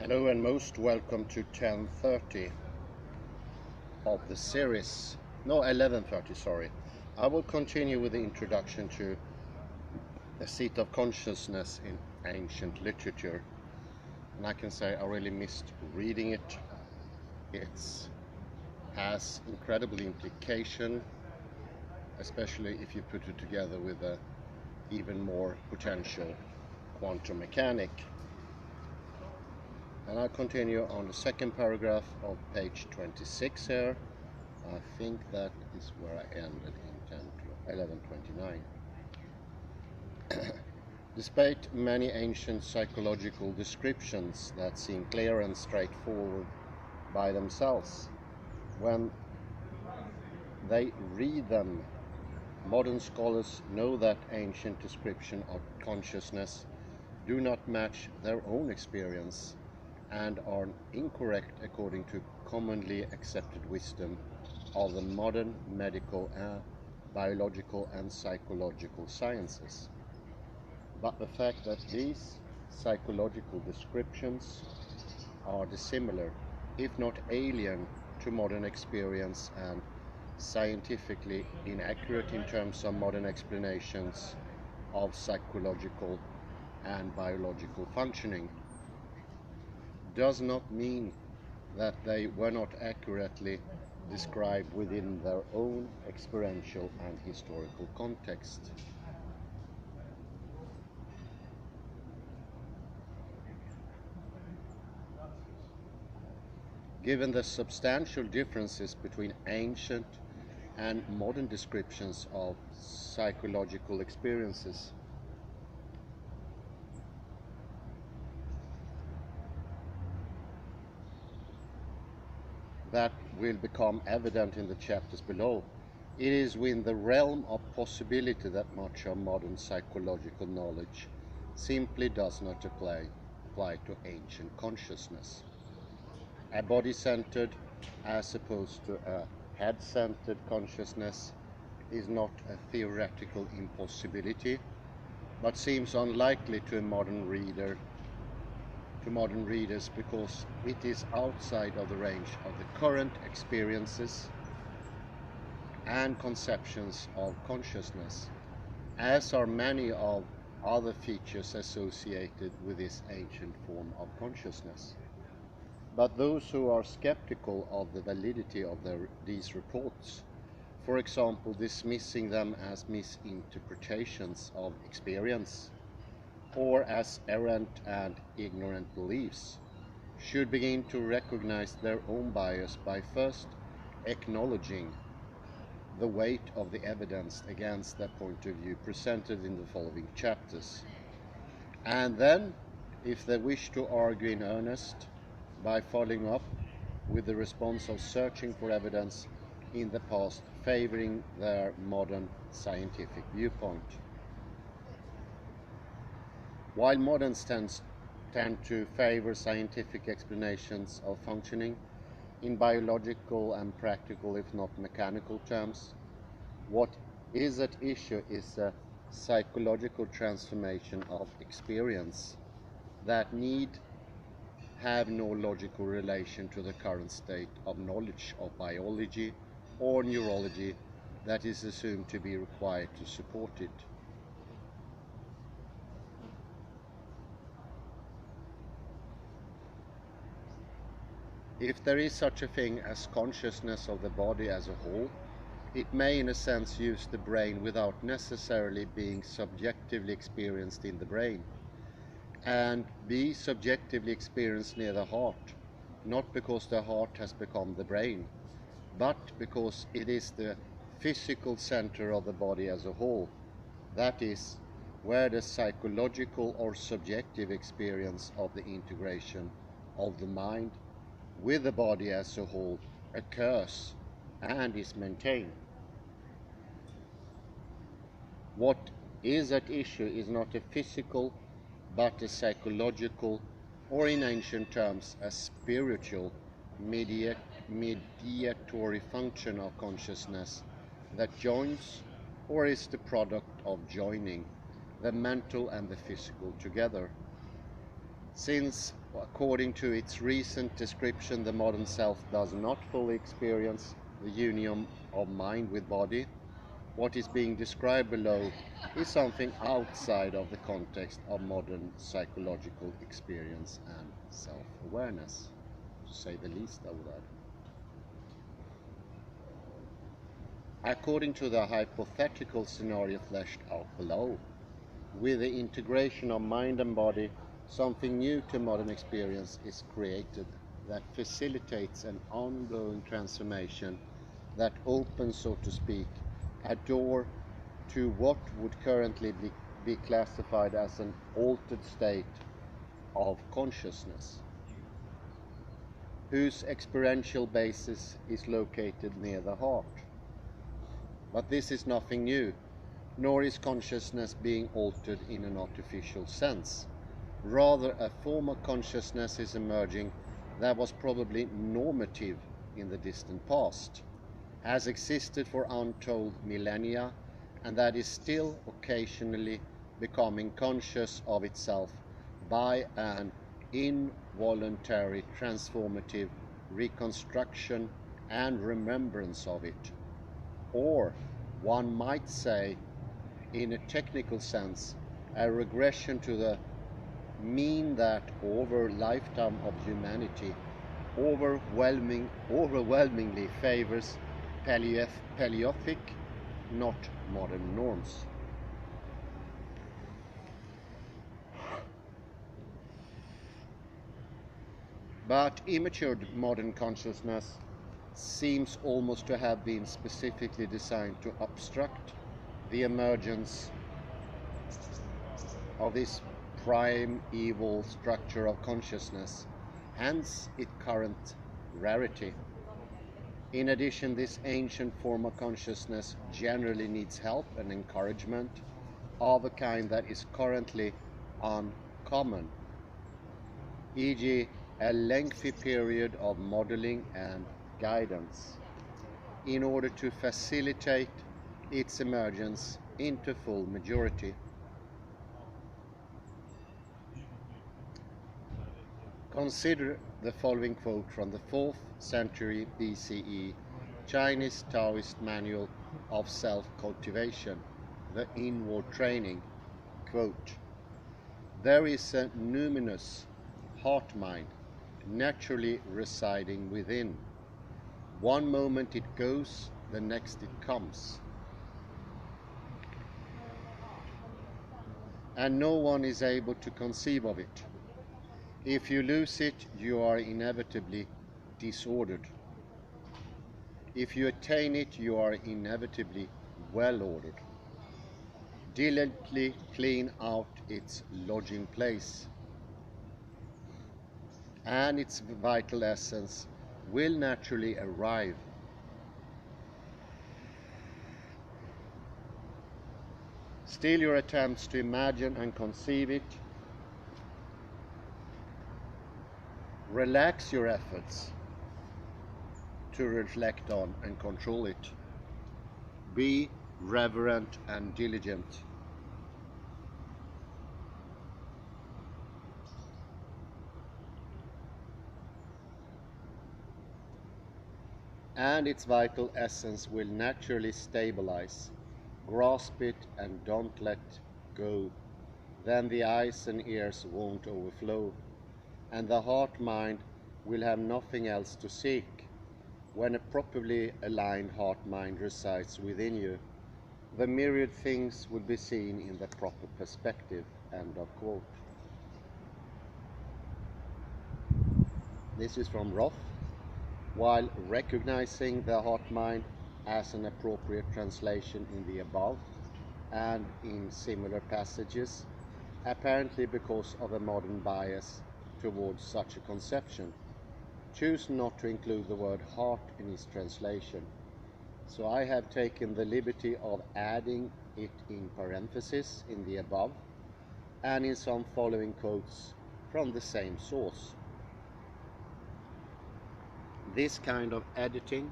Hello and most welcome to 10:30 of the series. No, 11:30, sorry. I will continue with the introduction to the seat of consciousness in ancient literature. And I can say I really missed reading it. It has incredible implication, especially if you put it together with a even more potential quantum mechanic. And I'll continue on the second paragraph of page 26 here. I think that is where I ended in 11:29. Despite many ancient psychological descriptions that seem clear and straightforward by themselves, when they read them, modern scholars know that ancient descriptions of consciousness do not match their own experience and are incorrect according to commonly accepted wisdom of the modern medical, biological and psychological sciences. But the fact that these psychological descriptions are dissimilar, if not alien, to modern experience and scientifically inaccurate in terms of modern explanations of psychological and biological functioning, does not mean that they were not accurately described within their own experiential and historical context. Given the substantial differences between ancient and modern descriptions of psychological experiences, that will become evident in the chapters below, it is within the realm of possibility that much of modern psychological knowledge simply does not apply to ancient consciousness. A body-centered as opposed to a head-centered consciousness is not a theoretical impossibility, but seems unlikely to modern readers because it is outside of the range of the current experiences and conceptions of consciousness, as are many of other features associated with this ancient form of consciousness. But those who are skeptical of the validity of these reports, for example dismissing them as misinterpretations of experience, or as errant and ignorant beliefs, should begin to recognize their own bias by first acknowledging the weight of the evidence against their point of view presented in the following chapters, and then, if they wish to argue in earnest, by following up with the response of searching for evidence in the past favoring their modern scientific viewpoint. While moderns tend to favor scientific explanations of functioning in biological and practical, if not mechanical terms, what is at issue is a psychological transformation of experience that need have no logical relation to the current state of knowledge of biology or neurology that is assumed to be required to support it. If there is such a thing as consciousness of the body as a whole, it may in a sense use the brain without necessarily being subjectively experienced in the brain, and be subjectively experienced near the heart, not because the heart has become the brain, but because it is the physical center of the body as a whole, that is, where the psychological or subjective experience of the integration of the mind with the body as a whole occurs and is maintained. What is at issue is not a physical but a psychological, or in ancient terms a spiritual mediatory function of consciousness that joins or is the product of joining the mental and the physical together. Since According to its recent description, the modern self does not fully experience the union of mind with body. What is being described below is something outside of the context of modern psychological experience and self-awareness, to say the least, I would add. According to the hypothetical scenario fleshed out below, with the integration of mind and body, something new to modern experience is created that facilitates an ongoing transformation that opens, so to speak, a door to what would currently be classified as an altered state of consciousness, whose experiential basis is located near the heart. But this is nothing new, nor is consciousness being altered in an artificial sense. Rather, a form of consciousness is emerging that was probably normative in the distant past, has existed for untold millennia, and that is still occasionally becoming conscious of itself by an involuntary transformative reconstruction and remembrance of it. Or, one might say, in a technical sense, a regression to the mean that over lifetime of humanity overwhelmingly favors Paleolithic, not modern norms. But immature modern consciousness seems almost to have been specifically designed to obstruct the emergence of this primeval structure of consciousness, hence its current rarity. In addition, this ancient form of consciousness generally needs help and encouragement of a kind that is currently uncommon, e.g., a lengthy period of modeling and guidance, in order to facilitate its emergence into full majority. Consider the following quote from the 4th century BCE Chinese Taoist manual of self-cultivation, the inward training. Quote, "There is a numinous heart mind naturally residing within. One moment it goes, the next it comes. And no one is able to conceive of it. If you lose it, you are inevitably disordered. If you attain it, you are inevitably well-ordered. Diligently clean out its lodging place, and its vital essence will naturally arrive. Still, your attempts to imagine and conceive it, relax your efforts to reflect on and control it. Be reverent and diligent. And its vital essence will naturally stabilize. Grasp it and don't let go. Then the eyes and ears won't overflow, and the heart-mind will have nothing else to seek. When a properly aligned heart-mind resides within you, the myriad things will be seen in the proper perspective." End of quote. This is from Roth. While recognizing the heart-mind as an appropriate translation in the above and in similar passages, apparently because of a modern bias towards such a conception, choose not to include the word heart in his translation. So I have taken the liberty of adding it in parentheses in the above and in some following quotes from the same source. This kind of editing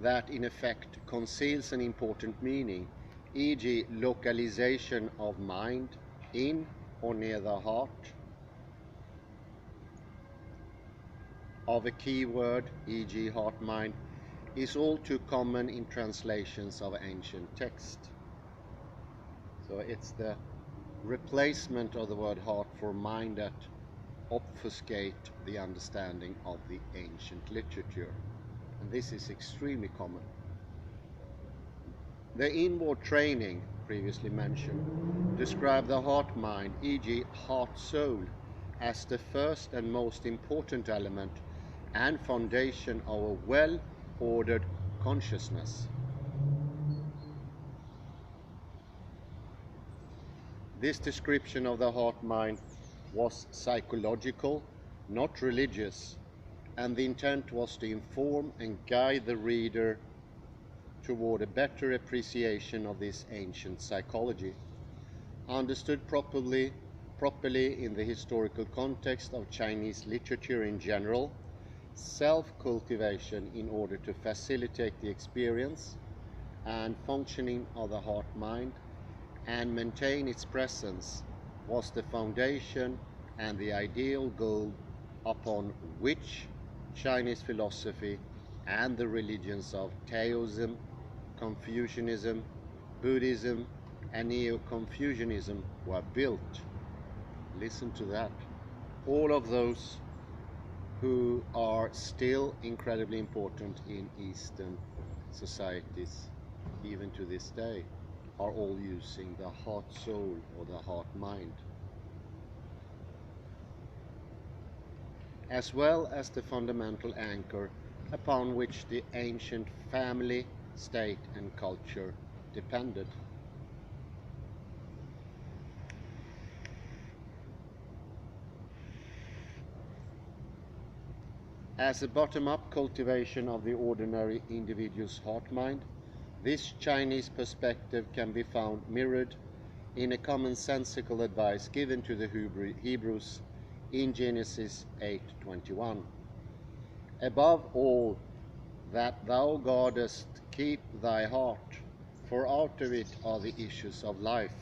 that in effect conceals an important meaning e.g. localization of mind in or near the heart of a keyword, e.g. heart-mind, is all too common in translations of ancient text. So it's the replacement of the word heart for mind that obfuscate the understanding of the ancient literature. And this is extremely common. The inward training, previously mentioned, describe the heart-mind, e.g. heart-soul, as the first and most important element and foundation of a well-ordered consciousness. This description of the heart-mind was psychological, not religious, and the intent was to inform and guide the reader toward a better appreciation of this ancient psychology, understood properly in the historical context of Chinese literature in general. Self-cultivation in order to facilitate the experience and functioning of the heart-mind and maintain its presence was the foundation and the ideal goal upon which Chinese philosophy and the religions of Taoism, Confucianism, Buddhism, and Neo-Confucianism were built. Listen to that. All of those who are still incredibly important in Eastern societies, even to this day, are all using the heart-soul or the heart-mind, as well as the fundamental anchor upon which the ancient family, state, and culture depended. As a bottom-up cultivation of the ordinary individual's heart-mind, this Chinese perspective can be found mirrored in a commonsensical advice given to the Hebrews in Genesis 8:21. Above all, that thou guardest keep thy heart, for out of it are the issues of life.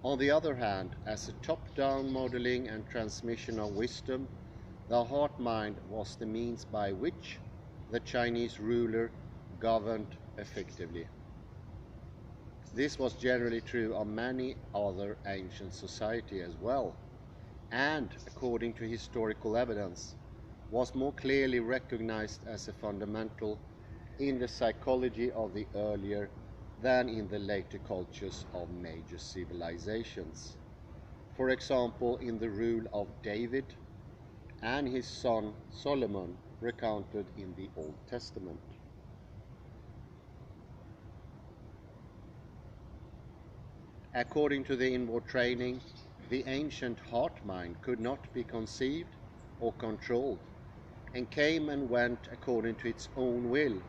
On the other hand, as a top-down modeling and transmission of wisdom, the heart-mind was the means by which the Chinese ruler governed effectively. This was generally true of many other ancient societies as well, and, according to historical evidence, was more clearly recognized as a fundamental in the psychology of the earlier than in the later cultures of major civilizations. For example, in the rule of David and his son Solomon, recounted in the Old Testament. According to the inward training, the ancient heart-mind could not be conceived or controlled, and came and went according to its own will.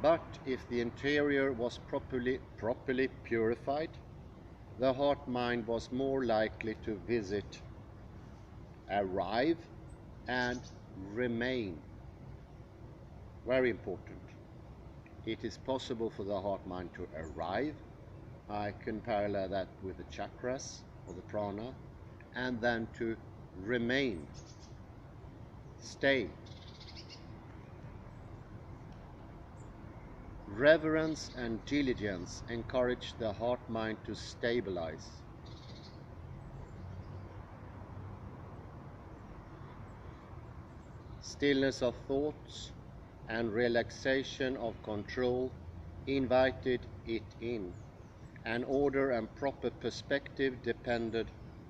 But if the interior was properly purified, the heart-mind was more likely to visit, arrive, and remain. Very important. It is possible for the heart-mind to arrive. I can parallel that with the chakras or the prana, and then to remain, stay. Reverence and diligence encourage the heart-mind to stabilize. Stillness of thoughts and relaxation of control invited it in, and order and proper perspective depended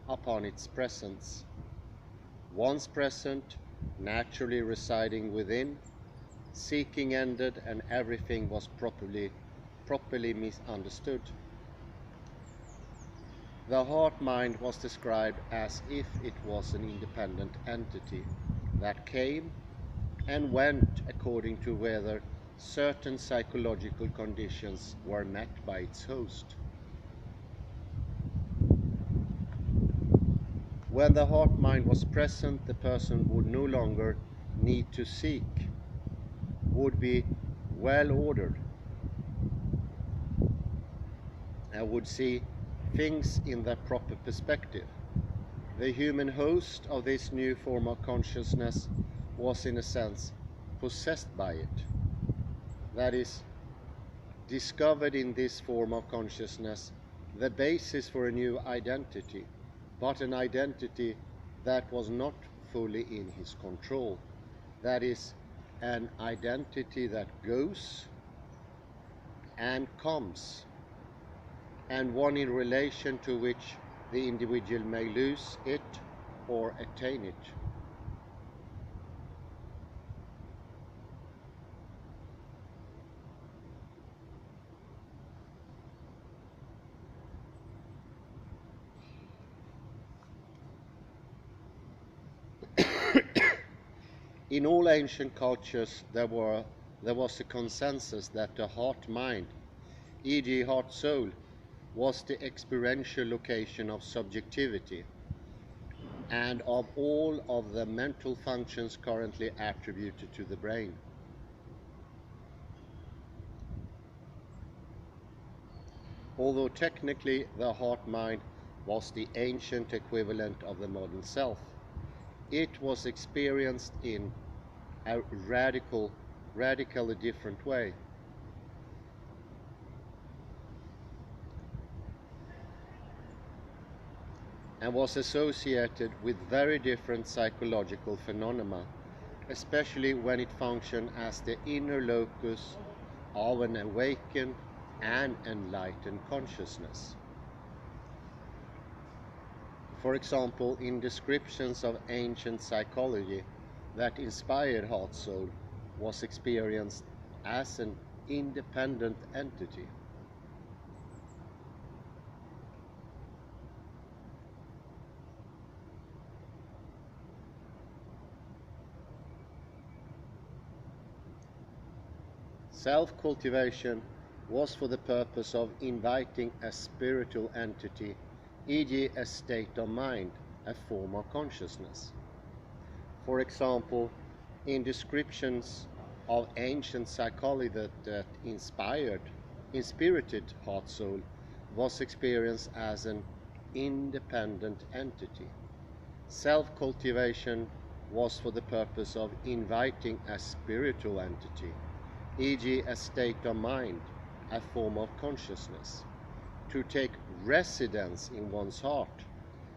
upon its presence. Once present, naturally residing within, seeking ended, and everything was properly misunderstood. The heart-mind was described as if it was an independent entity that came and went according to whether certain psychological conditions were met by its host. When the heart-mind was present, the person would no longer need to seek, would be well ordered. and would see things in their proper perspective. The human host of this new form of consciousness was in a sense possessed by it. That is, discovered in this form of consciousness the basis for a new identity, but an identity that was not fully in his control. That is, an identity that goes and comes, and one in relation to which the individual may lose it or attain it. In all ancient cultures there was a consensus that the heart-mind, e.g. heart-soul, was the experiential location of subjectivity and of all of the mental functions currently attributed to the brain. Although technically the heart-mind was the ancient equivalent of the modern self, it was experienced in a radically different way. And was associated with very different psychological phenomena, especially when it functioned as the inner locus of an awakened and enlightened consciousness. For example, in descriptions of ancient psychology, that inspired heart-soul was experienced as an independent entity. Self-cultivation was for the purpose of inviting a spiritual entity, e.g. a state of mind, a form of consciousness. For example, in descriptions of ancient psychology that inspirited heart-soul was experienced as an independent entity. Self-cultivation was for the purpose of inviting a spiritual entity, e.g. a state of mind, a form of consciousness, to take residence in one's heart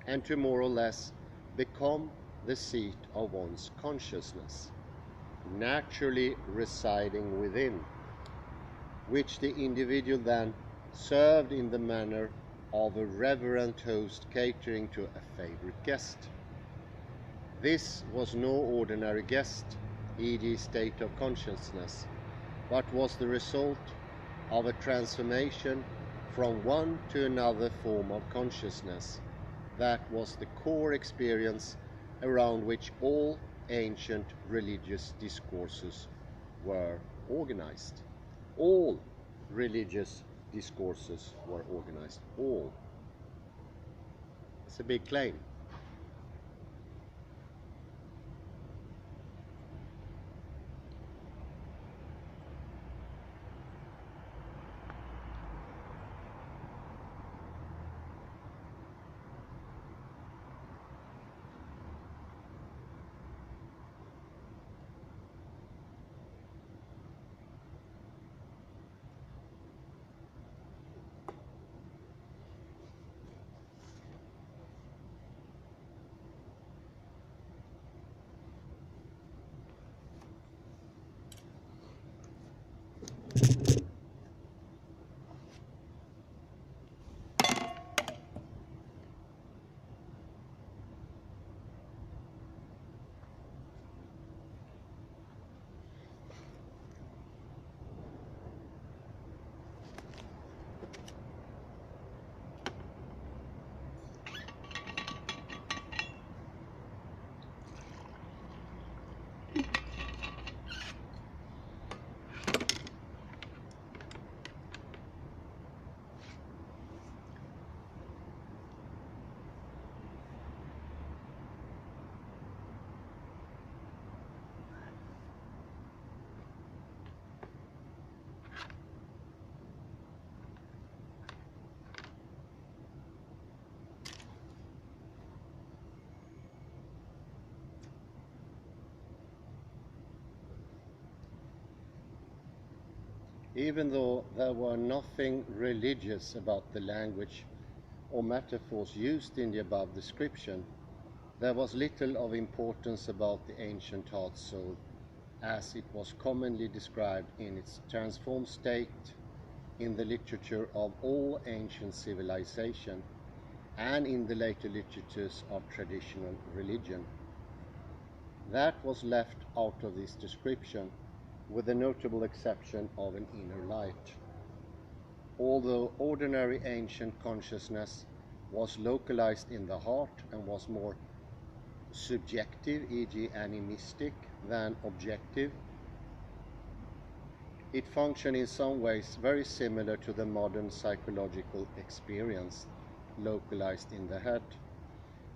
and to more or less become the seat of one's consciousness, naturally residing within, which the individual then served in the manner of a reverent host catering to a favorite guest. This was no ordinary guest, e.g. state of consciousness, but was the result of a transformation from one to another form of consciousness. That was the core experience around which all ancient religious discourses were organized. All religious discourses were organized. All. It's a big claim. Even though there were nothing religious about the language or metaphors used in the above description, there was little of importance about the ancient heart soul, as it was commonly described in its transformed state in the literature of all ancient civilization and in the later literatures of traditional religion. That was left out of this description, with the notable exception of an inner light. Although ordinary ancient consciousness was localized in the heart and was more subjective, e.g. animistic, than objective, it functioned in some ways very similar to the modern psychological experience localized in the head.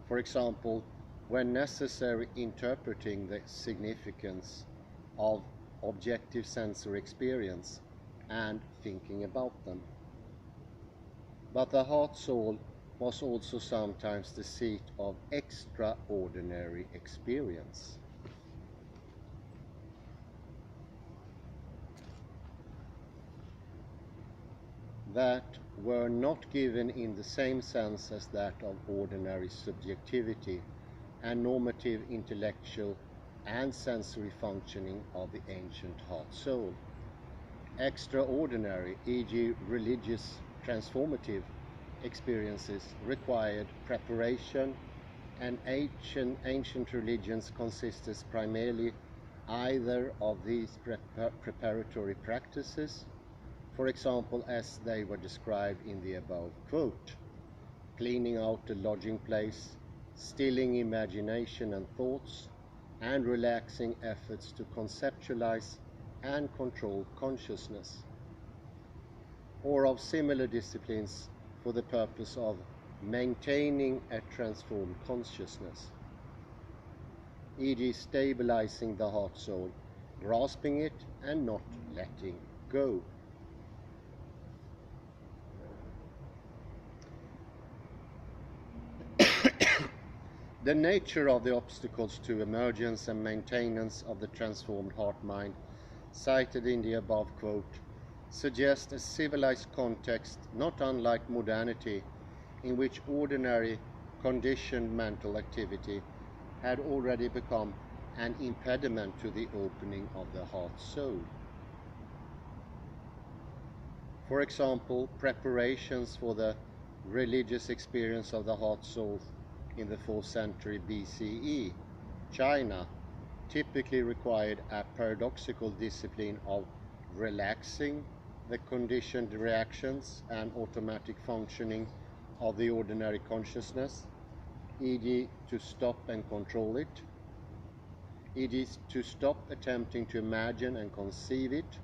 For example, when necessary, interpreting the significance of objective sensory experience and thinking about them. But the heart soul was also sometimes the seat of extraordinary experience. That were not given in the same sense as that of ordinary subjectivity and normative intellectual and sensory functioning of the ancient heart soul. Extraordinary, e.g. religious transformative experiences required preparation, and ancient religions consisted primarily either of these preparatory practices, for example, as they were described in the above quote, cleaning out the lodging place, stilling imagination and thoughts, and relaxing efforts to conceptualize and control consciousness, or of similar disciplines for the purpose of maintaining a transformed consciousness, e.g. stabilizing the heart soul, grasping it and not letting go. The nature of the obstacles to emergence and maintenance of the transformed heart-mind cited in the above quote suggests a civilized context not unlike modernity, in which ordinary conditioned mental activity had already become an impediment to the opening of the heart soul. For example, preparations for the religious experience of the heart soul in the 4th century BCE, China, typically required a paradoxical discipline of relaxing the conditioned reactions and automatic functioning of the ordinary consciousness, e.g. to stop and control it, e.g. to stop attempting to imagine and conceive it,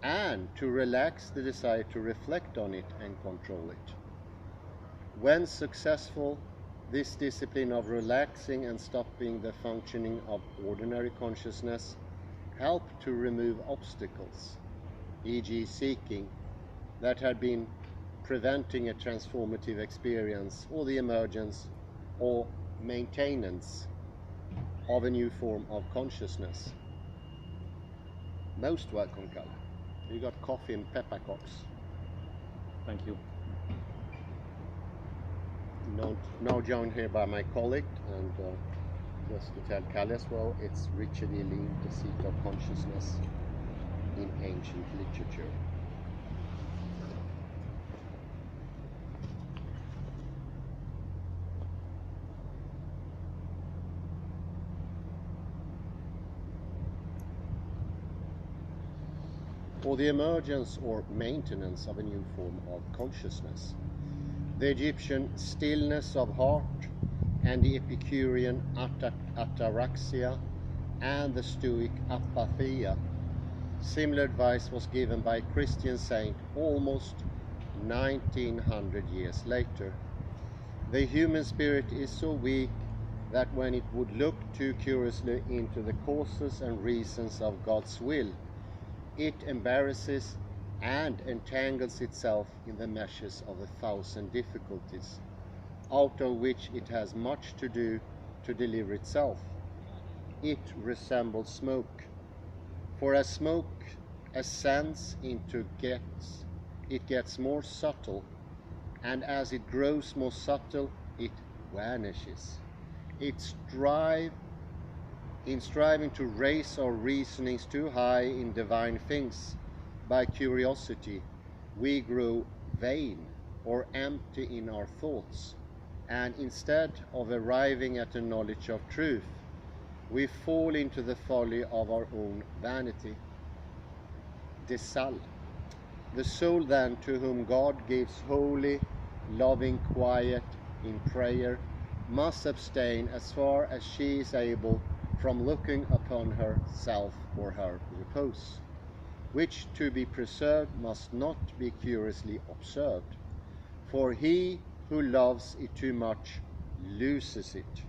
and to relax the desire to reflect on it and control it. When successful, this discipline of relaxing and stopping the functioning of ordinary consciousness helped to remove obstacles, e.g. seeking, that had been preventing a transformative experience or the emergence or maintenance of a new form of consciousness. Most welcome, Kalle. You got coffee and peppercorns. Thank you. Now joined here by my colleague, and just to tell Kalle as well, it's Richard E. Lee, The Seat of Consciousness in Ancient Literature. For the emergence or maintenance of a new form of consciousness, the Egyptian stillness of heart and the Epicurean ataraxia and the Stoic apatheia. Similar advice was given by a Christian saint almost 1900 years later. The human spirit is so weak that when it would look too curiously into the causes and reasons of God's will, it embarrasses and entangles itself in the meshes of 1,000 difficulties, out of which it has much to do to deliver itself. It resembles smoke, for as smoke ascends it gets more subtle, and as it grows more subtle, it vanishes. In striving to raise our reasonings too high in divine things by curiosity, we grow vain or empty in our thoughts, and instead of arriving at a knowledge of truth, we fall into the folly of our own vanity. Dissolution. The soul then, to whom God gives holy, loving quiet in prayer, must abstain as far as she is able from looking upon herself or her repose, which to be preserved must not be curiously observed, for he who loves it too much loses it.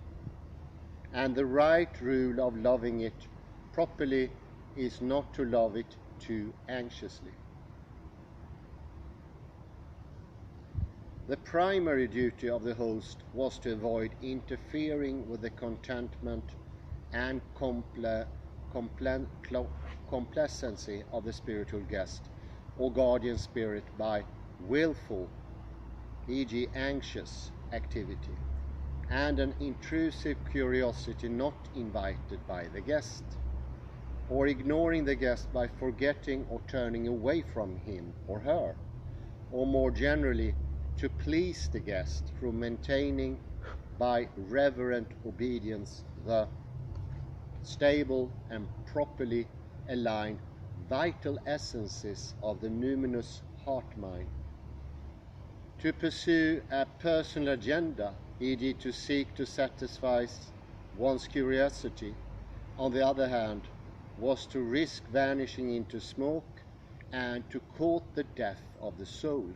And the right rule of loving it properly is not to love it too anxiously. The primary duty of the host was to avoid interfering with the contentment and complacency of the spiritual guest or guardian spirit by willful, e.g. anxious, activity, and an intrusive curiosity not invited by the guest, or ignoring the guest by forgetting or turning away from him or her, or more generally, to please the guest through maintaining by reverent obedience the stable and properly aligned vital essences of the numinous heart-mind. To pursue a personal agenda, e.g. to seek to satisfy one's curiosity, on the other hand, was to risk vanishing into smoke and to court the death of the soul.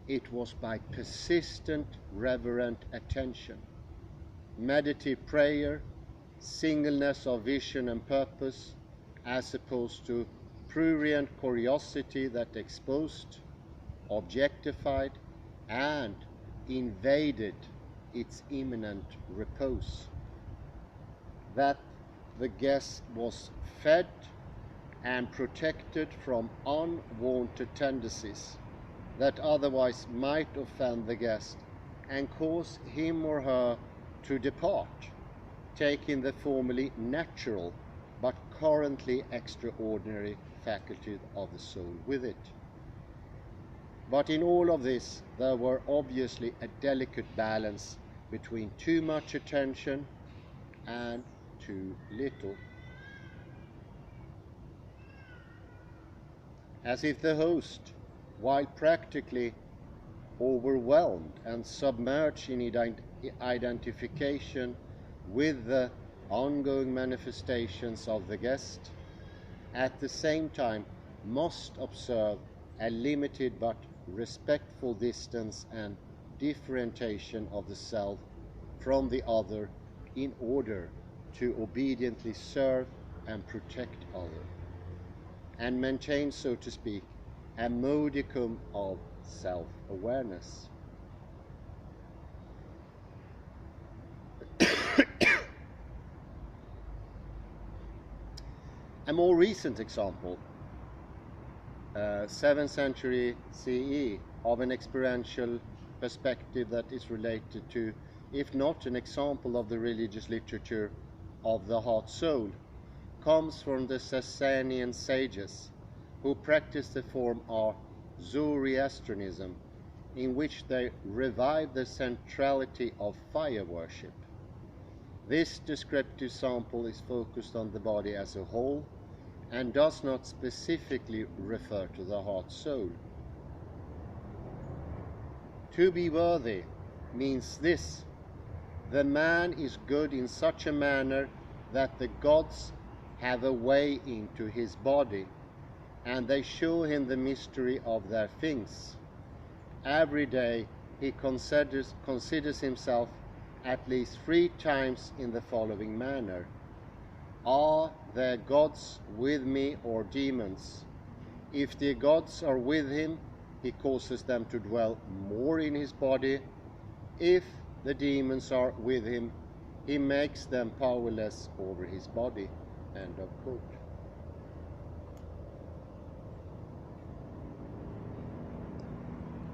It was by persistent, reverent attention, meditative prayer, singleness of vision and purpose, as opposed to prurient curiosity that exposed, objectified, and invaded its imminent repose, that the guest was fed and protected from unwanted tendencies that otherwise might offend the guest and cause him or her to depart, taking the formerly natural but currently extraordinary faculty of the soul with it. But in all of this, there were obviously a delicate balance between too much attention and too little. As if the host, while practically overwhelmed and submerged in identification with the ongoing manifestations of the guest, at the same time must observe a limited but respectful distance and differentiation of the self from the other in order to obediently serve and protect others, and maintain, so to speak, a modicum of self-awareness. A more recent example, 7th century CE, of an experiential perspective that is related to, if not an example of the religious literature of the heart-soul, comes from the Sasanian sages, who practiced the form of Zoroastrianism, in which they revived the centrality of fire worship. This descriptive sample is focused on the body as a whole and does not specifically refer to the heart-soul. To be worthy means this: the man is good in such a manner that the gods have a way into his body, and they show him the mystery of their things. Every day he considers himself at least 3 times in the following manner: are there gods with me or demons? If the gods are with him, he causes them to dwell more in his body. If the demons are with him, he makes them powerless over his body. End of quote.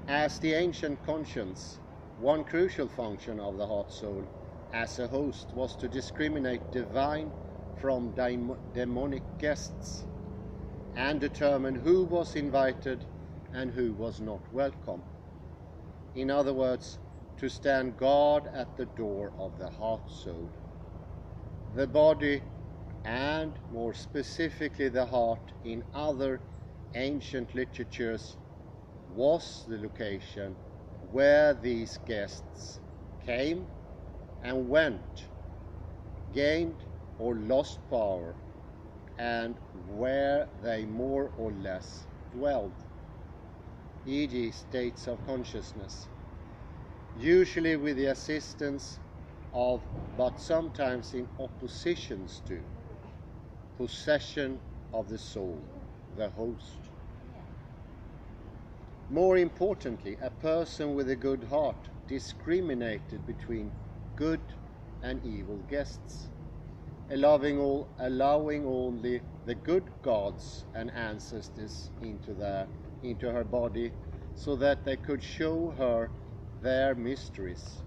As the ancient conscience, one crucial function of the heart soul as a host was to discriminate divine from demonic guests and determine who was invited and who was not welcome. In other words, to stand guard at the door of the heart soul. The body, and more specifically the heart in other ancient literatures, was the location where these guests came and went, gained or lost power, and where they more or less dwelled, e.g. states of consciousness, usually with the assistance of, but sometimes in oppositions to, possession of the soul, the host. More importantly, a person with a good heart discriminated between good and evil guests, allowing only the good gods and ancestors into her body, so that they could show her their mysteries.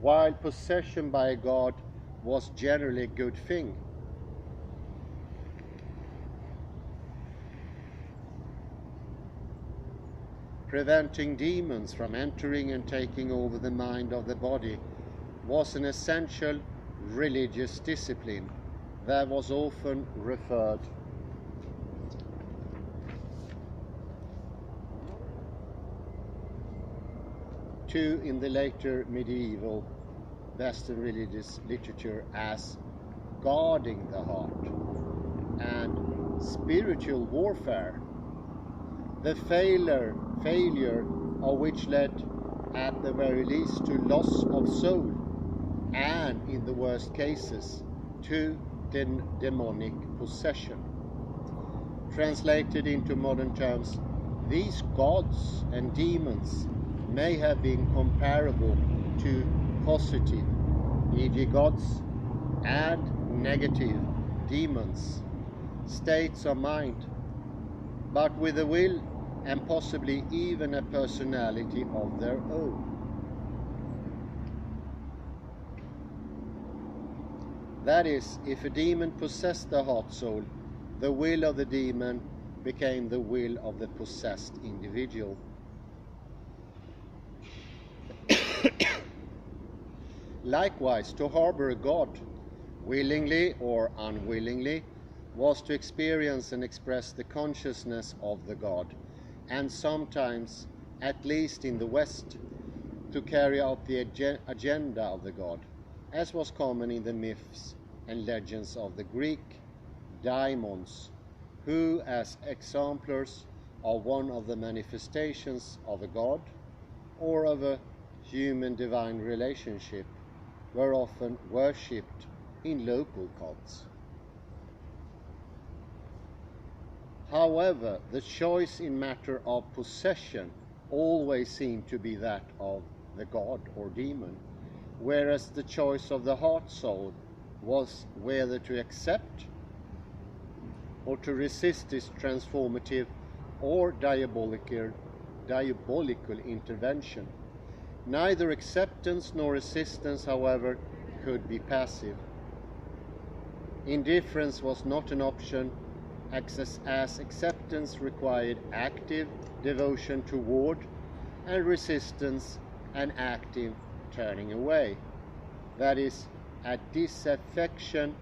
While possession by a god was generally a good thing, preventing demons from entering and taking over the mind of the body was an essential religious discipline that was often referred to in the later medieval Western religious literature as guarding the heart and spiritual warfare, the failure of which led at the very least to loss of soul and, in the worst cases, to demonic possession. Translated into modern terms, these gods and demons may have been comparable to positive, e.g. gods, and negative, demons, states of mind, but with a will and possibly even a personality of their own. That is, if a demon possessed the heart soul, the will of the demon became the will of the possessed individual. Likewise, to harbor a god, willingly or unwillingly, was to experience and express the consciousness of the god, and sometimes, at least in the West, to carry out the agenda of the god, as was common in the myths and legends of the Greek daimons, who, as exemplars of one of the manifestations of a god or of a human-divine relationship, were often worshipped in local cults. However, the choice in matter of possession always seemed to be that of the god or demon, whereas the choice of the heart soul was whether to accept or to resist this transformative or diabolical intervention. Neither acceptance nor resistance, however, could be passive. Indifference was not an option, as acceptance required active devotion toward, and resistance an active turning away. That is, a disaffection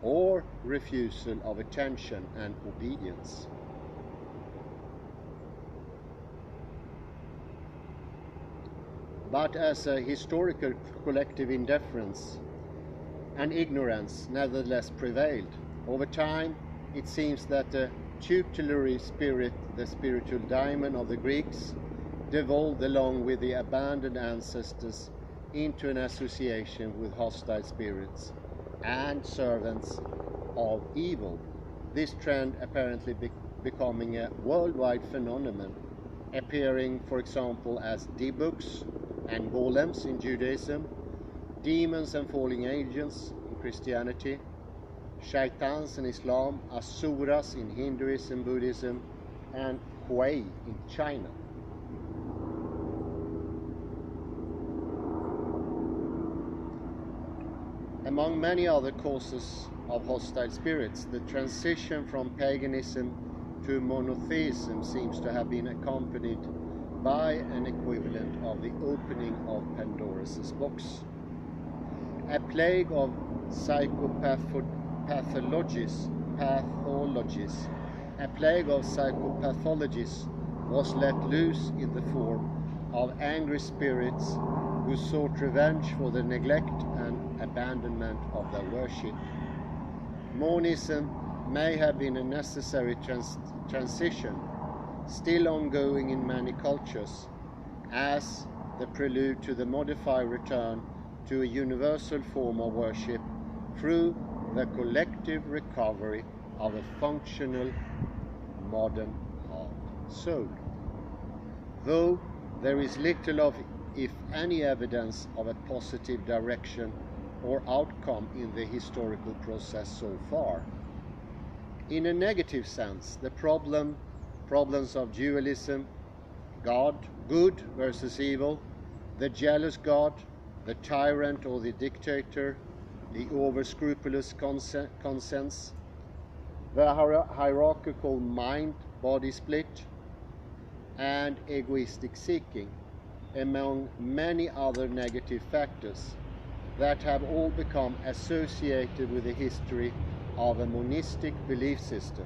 or refusal of attention and obedience. But as a historical collective indifference and ignorance nevertheless prevailed, over time it seems that the tutelary spirit, the spiritual daimon of the Greeks, devolved along with the abandoned ancestors into an association with hostile spirits and servants of evil. This trend apparently becoming a worldwide phenomenon, appearing, for example, as debooks and golems in Judaism, demons and falling angels in Christianity, shaitans in Islam, asuras in Hinduism, Buddhism, and Hui in China. Among many other causes of hostile spirits, the transition from paganism to monotheism seems to have been accompanied by an equivalent of the opening of Pandora's box. A plague of psychopathologies was let loose in the form of angry spirits who sought revenge for the neglect and abandonment of their worship. Monism may have been a necessary transition, still ongoing in many cultures, as the prelude to the modified return to a universal form of worship through the collective recovery of a functional modern heart soul. Though there is little of, if any, evidence of a positive direction or outcome in the historical process so far. In a negative sense, the problems of dualism, God, good versus evil, the jealous God, the tyrant or the dictator, the over-scrupulous conscience, the hierarchical mind-body split, and egoistic seeking, among many other negative factors that have all become associated with the history of a monistic belief system,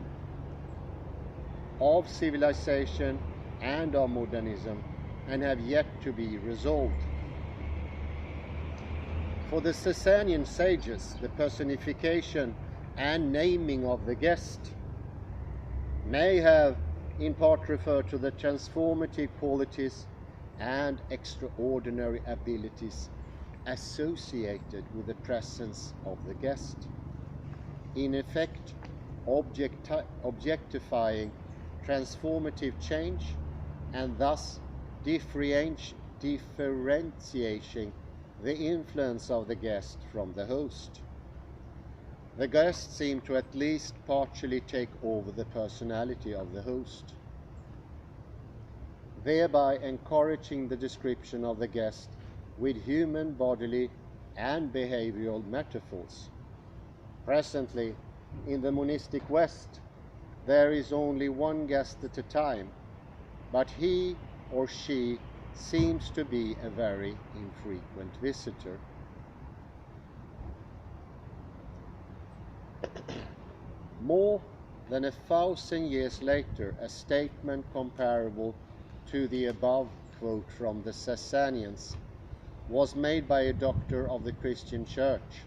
of civilization and of modernism, and have yet to be resolved. For the Sasanian sages, the personification and naming of the guest may have in part referred to the transformative qualities and extraordinary abilities associated with the presence of the guest, in effect objectifying transformative change and thus differentiating the influence of the guest from the host. The guest seemed to at least partially take over the personality of the host, thereby encouraging the description of the guest with human bodily and behavioral metaphors. Presently, in the monistic West, there is only one guest at a time, but he or she seems to be a very infrequent visitor. More than 1,000 years later, a statement comparable to the above quote from the Sasanians was made by a doctor of the Christian Church,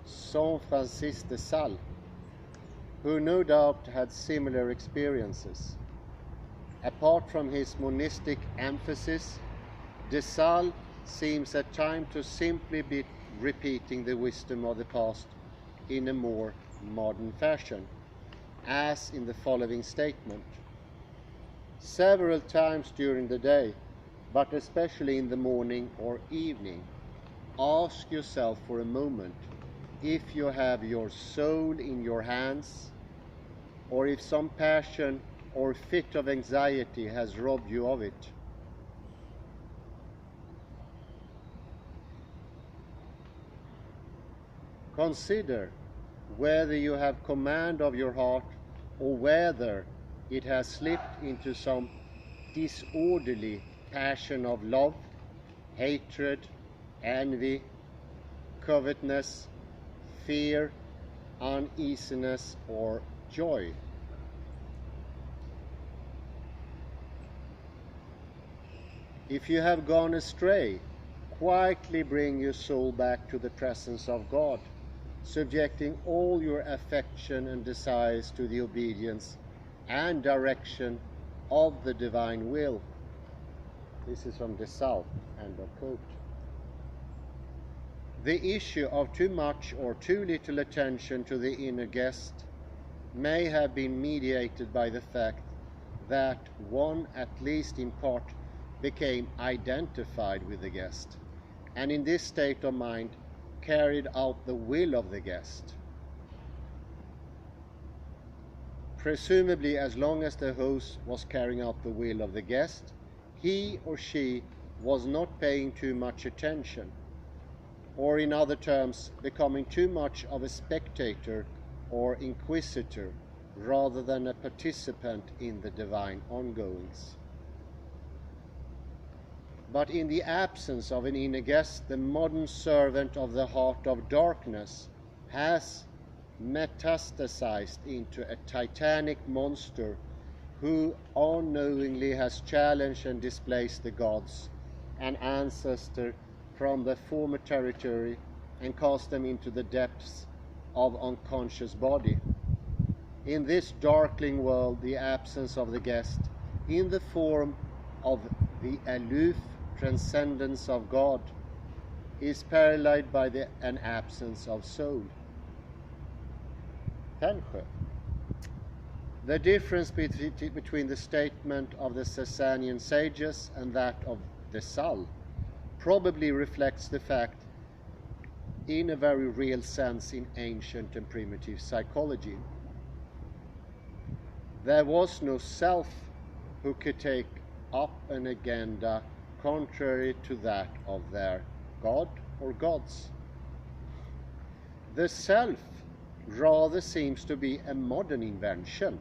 Saint Francis de Sales, who no doubt had similar experiences. Apart from his monistic emphasis, de Sales seems at times to simply be repeating the wisdom of the past in a more modern fashion, as in the following statement: several times during the day, but especially in the morning or evening, ask yourself for a moment if you have your soul in your hands, or if some passion or fit of anxiety has robbed you of it. Consider whether you have command of your heart, or whether it has slipped into some disorderly passion of love, hatred, envy, covetousness, fear, uneasiness, or joy. If you have gone astray, quietly bring your soul back to the presence of God, subjecting all your affection and desires to the obedience and direction of the divine will. This is from de Sales, end of quote. The issue of too much or too little attention to the inner guest may have been mediated by the fact that one, at least in part, became identified with the guest, and in this state of mind carried out the will of the guest. Presumably, as long as the host was carrying out the will of the guest, he or she was not paying too much attention. or in other terms, becoming too much of a spectator or inquisitor rather than a participant in the divine ongoings. But in the absence of an inner guest, the modern servant of the heart of darkness has metastasized into a titanic monster who unknowingly has challenged and displaced the gods and ancestors from the former territory and cast them into the depths of unconscious body. In this darkling world, the absence of the guest, in the form of the aloof transcendence of God, is paralysed by an absence of soul. Kanske. The difference between the statement of the Sasanian sages and that of Dissolution probably reflects the fact, in a very real sense, in ancient and primitive psychology. There was no self who could take up an agenda contrary to that of their god or gods. The self rather seems to be a modern invention.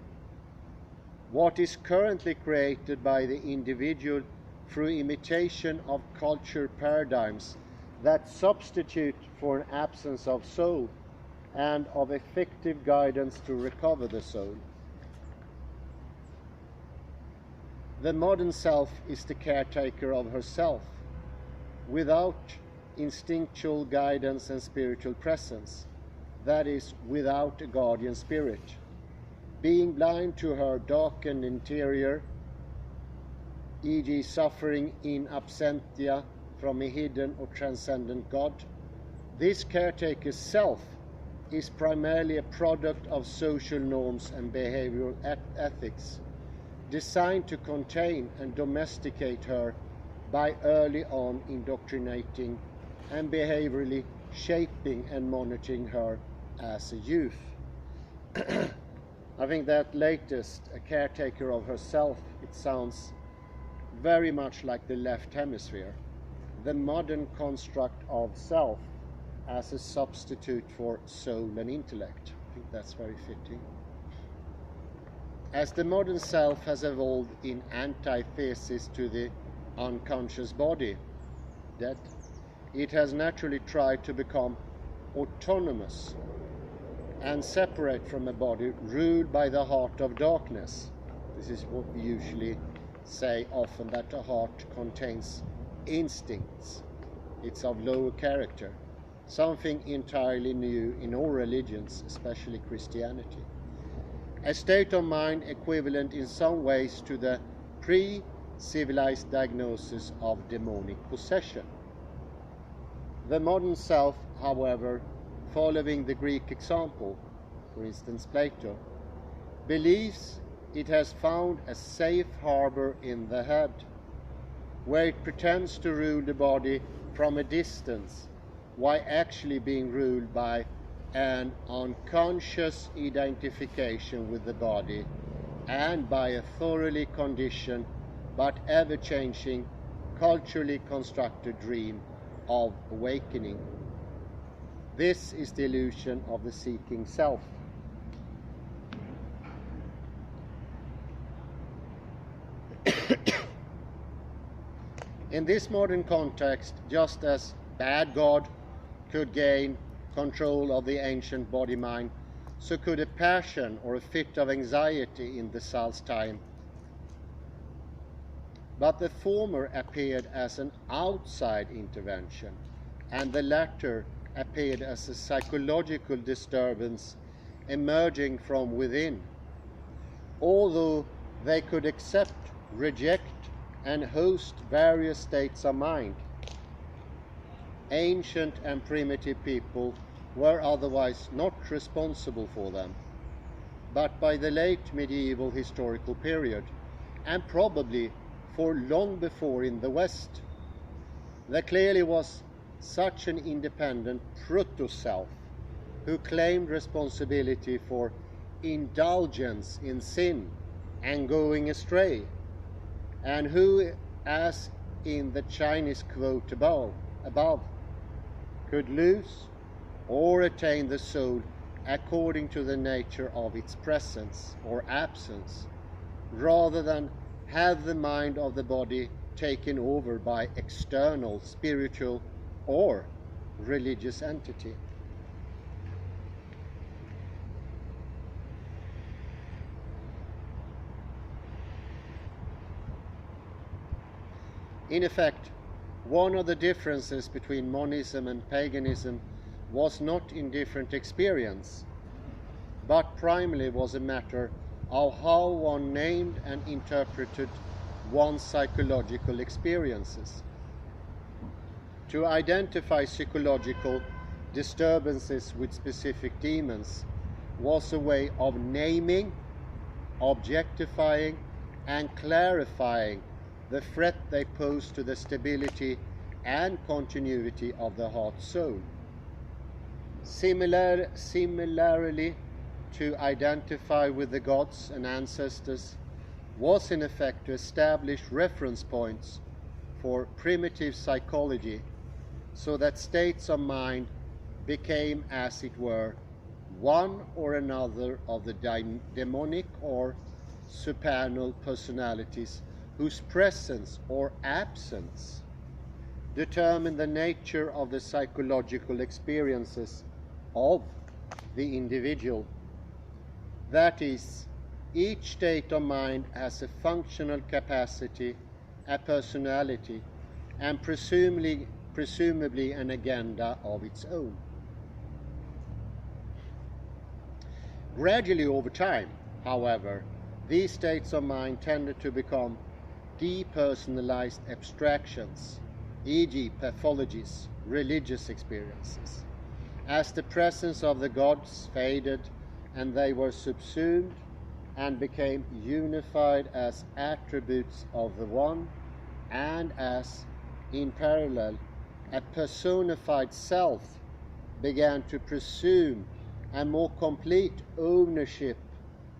What is currently created by the individual through imitation of culture paradigms that substitute for an absence of soul and of effective guidance to recover the soul. The modern self is the caretaker of herself, without instinctual guidance and spiritual presence, that is, without a guardian spirit, being blind to her darkened interior, e.g. suffering in absentia from a hidden or transcendent God. This caretaker's self is primarily a product of social norms and behavioral ethics, designed to contain and domesticate her by early on indoctrinating and behaviorally shaping and monitoring her as a youth. I think that latest, a caretaker of herself, it sounds very much like the left hemisphere, the modern construct of self as a substitute for soul and intellect. I think that's very fitting. As the modern self has evolved in antithesis to the unconscious body, that it has naturally tried to become autonomous and separate from a body ruled by the heart of darkness. This is what we usually say often, that the heart contains instincts. It's of lower character, something entirely new in all religions, especially Christianity. A state of mind equivalent in some ways to the pre-civilized diagnosis of demonic possession. The modern self, however, following the Greek example, for instance Plato, believes it has found a safe harbor in the head, where it pretends to rule the body from a distance, while actually being ruled by an unconscious identification with the body and by a thoroughly conditioned but ever-changing, culturally constructed dream of awakening. This is the illusion of the seeking self. In this modern context, just as bad God could gain control of the ancient body-mind, so could a passion or a fit of anxiety in the Sal's time. But the former appeared as an outside intervention, and the latter appeared as a psychological disturbance emerging from within. Although they could accept, reject, and host various states of mind, ancient and primitive people were otherwise not responsible for them, but by the late medieval historical period, and probably for long before in the West, there clearly was such an independent proto-self who claimed responsibility for indulgence in sin and going astray, and who, as in the Chinese quote above, could lose or attain the soul according to the nature of its presence or absence, rather than have the mind of the body taken over by external spiritual or religious entity. In effect, one of the differences between monism and paganism was not in different experience, but primarily was a matter of how one named and interpreted one's psychological experiences. To identify psychological disturbances with specific demons was a way of naming, objectifying, and clarifying the threat they pose to the stability and continuity of the heart soul. Similarly, to identify with the gods and ancestors was in effect to establish reference points for primitive psychology, so that states of mind became, as it were, one or another of the demonic or supernal personalities whose presence or absence determine the nature of the psychological experiences of the individual. That is, each state of mind has a functional capacity, a personality, and presumably an agenda of its own. Gradually over time, however, these states of mind tended to become depersonalized abstractions, e.g. pathologies, religious experiences. As the presence of the gods faded and they were subsumed and became unified as attributes of the one, and as, in parallel, a personified self began to presume a more complete ownership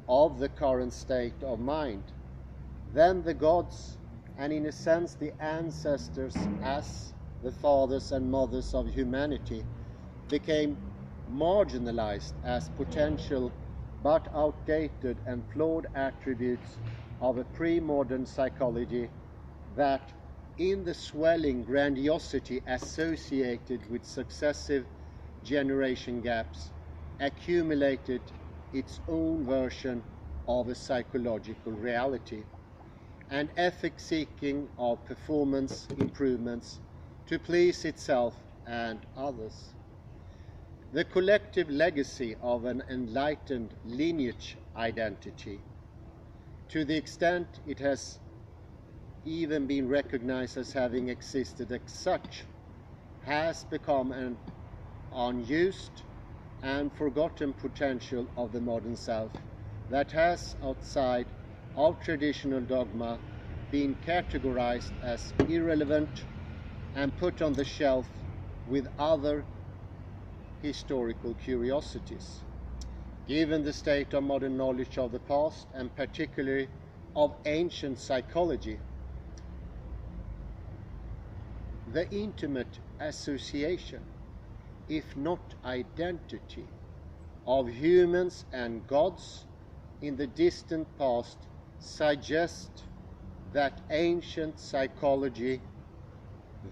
of the current state of mind, then the gods, and in a sense the ancestors as the fathers and mothers of humanity, became marginalized as potential but outdated and flawed attributes of a pre-modern psychology that, in the swelling grandiosity associated with successive generation gaps, accumulated its own version of a psychological reality, and ethic-seeking of performance improvements to please itself and others. The collective legacy of an enlightened lineage identity, to the extent it has even been recognized as having existed as such, has become an unused and forgotten potential of the modern self that has, outside of traditional dogma, been categorized as irrelevant and put on the shelf with other historical curiosities. Given the state of modern knowledge of the past, and particularly of ancient psychology, the intimate association, if not identity, of humans and gods in the distant past suggests that ancient psychology,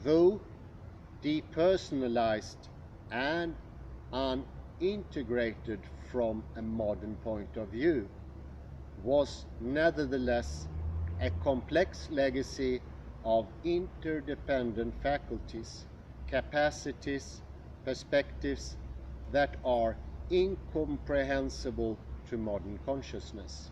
though depersonalized and unintegrated from a modern point of view, was nevertheless a complex legacy of interdependent faculties, capacities, perspectives that are incomprehensible to modern consciousness.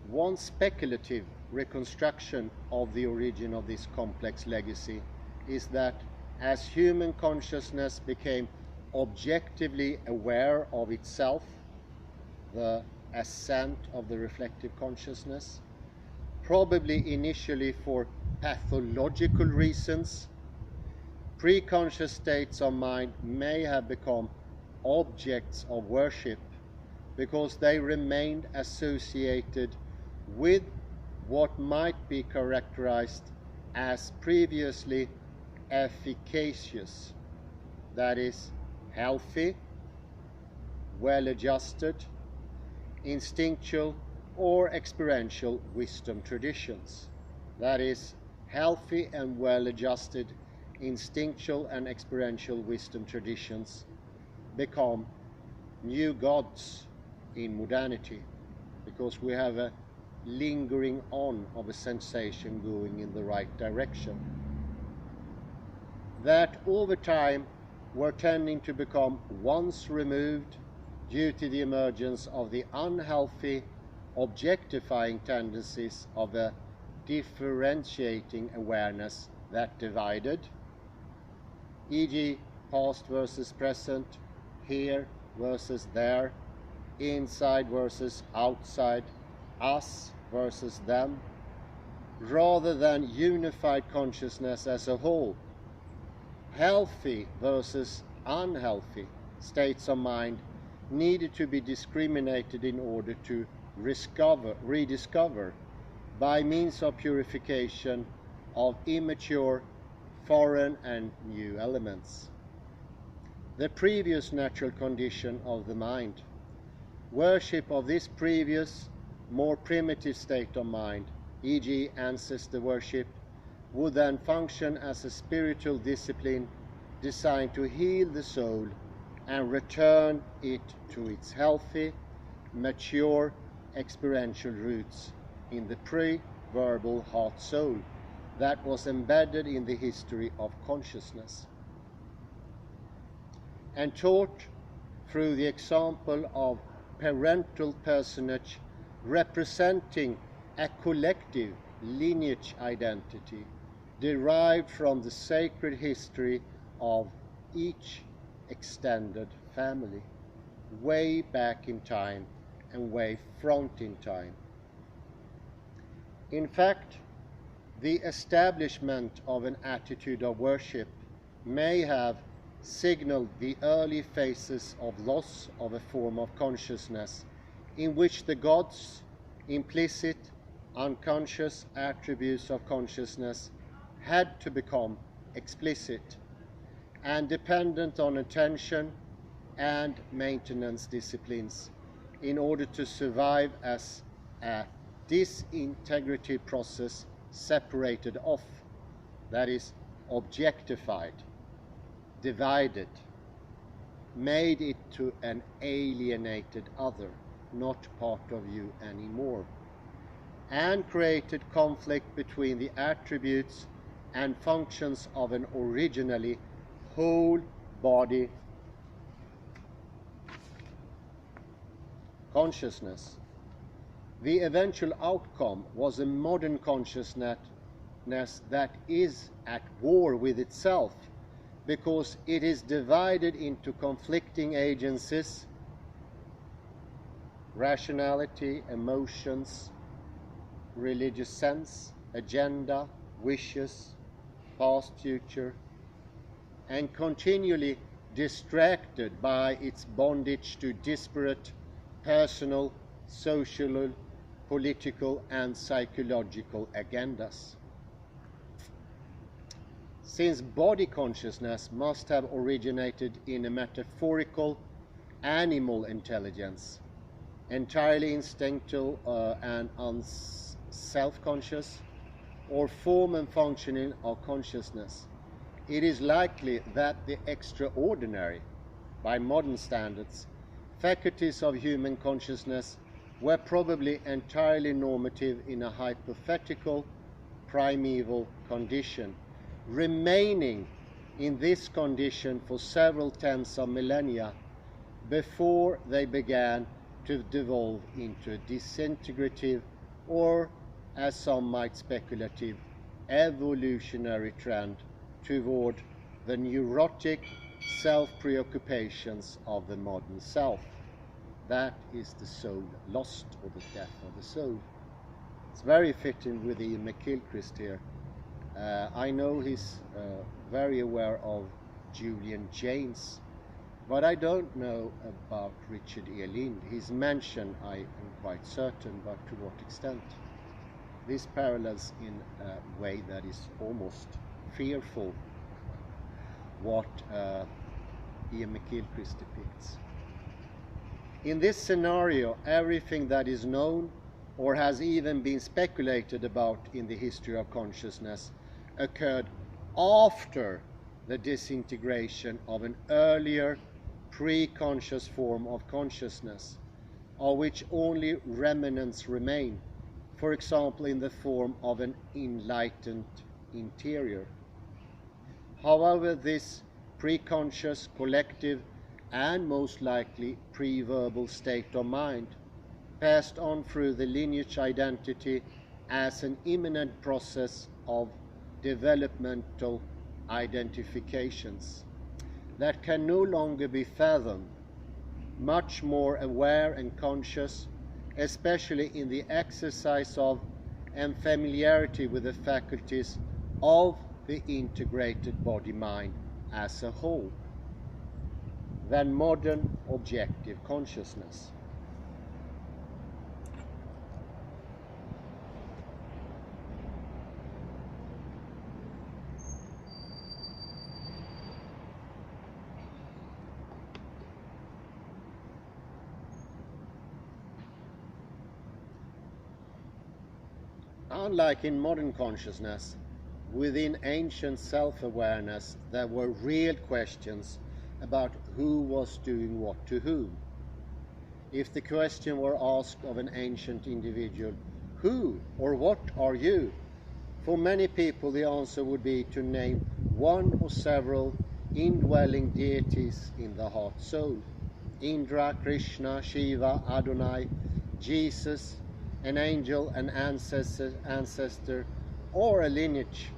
One speculative reconstruction of the origin of this complex legacy is that as human consciousness became objectively aware of itself, the ascent of the reflective consciousness, probably initially for pathological reasons, pre-conscious states of mind may have become objects of worship because they remained associated with what might be characterized as previously efficacious, that is, healthy, well-adjusted, instinctual or experiential wisdom traditions, that is, healthy and well-adjusted instinctual and experiential wisdom traditions become new gods in modernity, because we have a lingering on of a sensation going in the right direction, that over time were tending to become once removed due to the emergence of the unhealthy objectifying tendencies of a differentiating awareness that divided, e.g. past versus present, here versus there, inside versus outside, us versus them, rather than unified consciousness as a whole, healthy versus unhealthy states of mind needed to be discriminated in order to rediscover by means of purification of immature, foreign and new elements the previous natural condition of the mind. Worship of this previous, more primitive state of mind, e.g. ancestor worship, would then function as a spiritual discipline designed to heal the soul and return it to its healthy, mature, experiential roots in the pre-verbal heart soul that was embedded in the history of consciousness, and taught through the example of parental personage representing a collective lineage identity derived from the sacred history of each extended family, way back in time and way front in time. In fact, the establishment of an attitude of worship may have signaled the early phases of loss of a form of consciousness in which the gods, implicit, unconscious attributes of consciousness had to become explicit and dependent on attention and maintenance disciplines in order to survive as a disintegrative process separated off, that is, objectified, divided, made it to an alienated other, not part of you anymore, and created conflict between the attributes and functions of an originally whole body consciousness. The eventual outcome was a modern consciousness that is at war with itself, because it is divided into conflicting agencies, rationality, emotions, religious sense, agenda, wishes, past, future, and continually distracted by its bondage to disparate personal, social, political, and psychological agendas. Since body consciousness must have originated in a metaphorical animal intelligence, entirely instinctual and self-conscious, or form and functioning of consciousness, it is likely that the extraordinary, by modern standards, faculties of human consciousness were probably entirely normative in a hypothetical, primeval condition, remaining in this condition for several tens of millennia before they began to devolve into a disintegrative, or, as some might speculative, evolutionary trend toward the neurotic self-preoccupations of the modern self. That is the soul lost, or the death of the soul. It's very fitting with Ian McGilchrist here. I know he's very aware of Julian Jaynes, but I don't know about Richard E. Lind. He's mentioned, I am quite certain, but to what extent? This parallels in a way that is almost fearful what Ian McGilchrist depicts. In this scenario, everything that is known or has even been speculated about in the history of consciousness occurred after the disintegration of an earlier pre-conscious form of consciousness, of which only remnants remain, for example in the form of an enlightened interior. However, this pre-conscious, collective, and most likely pre-verbal state of mind passed on through the lineage identity as an imminent process of developmental identifications that can no longer be fathomed, much more aware and conscious, especially in the exercise of and familiarity with the faculties of the integrated body-mind as a whole, than modern objective consciousness. Unlike in modern consciousness, within ancient self-awareness there were real questions about who was doing what to whom. If the question were asked of an ancient individual, who or what are you? For many people the answer would be to name one or several indwelling deities in the heart soul: Indra, Krishna, Shiva, Adonai, Jesus, an angel, an ancestor, or a lineage,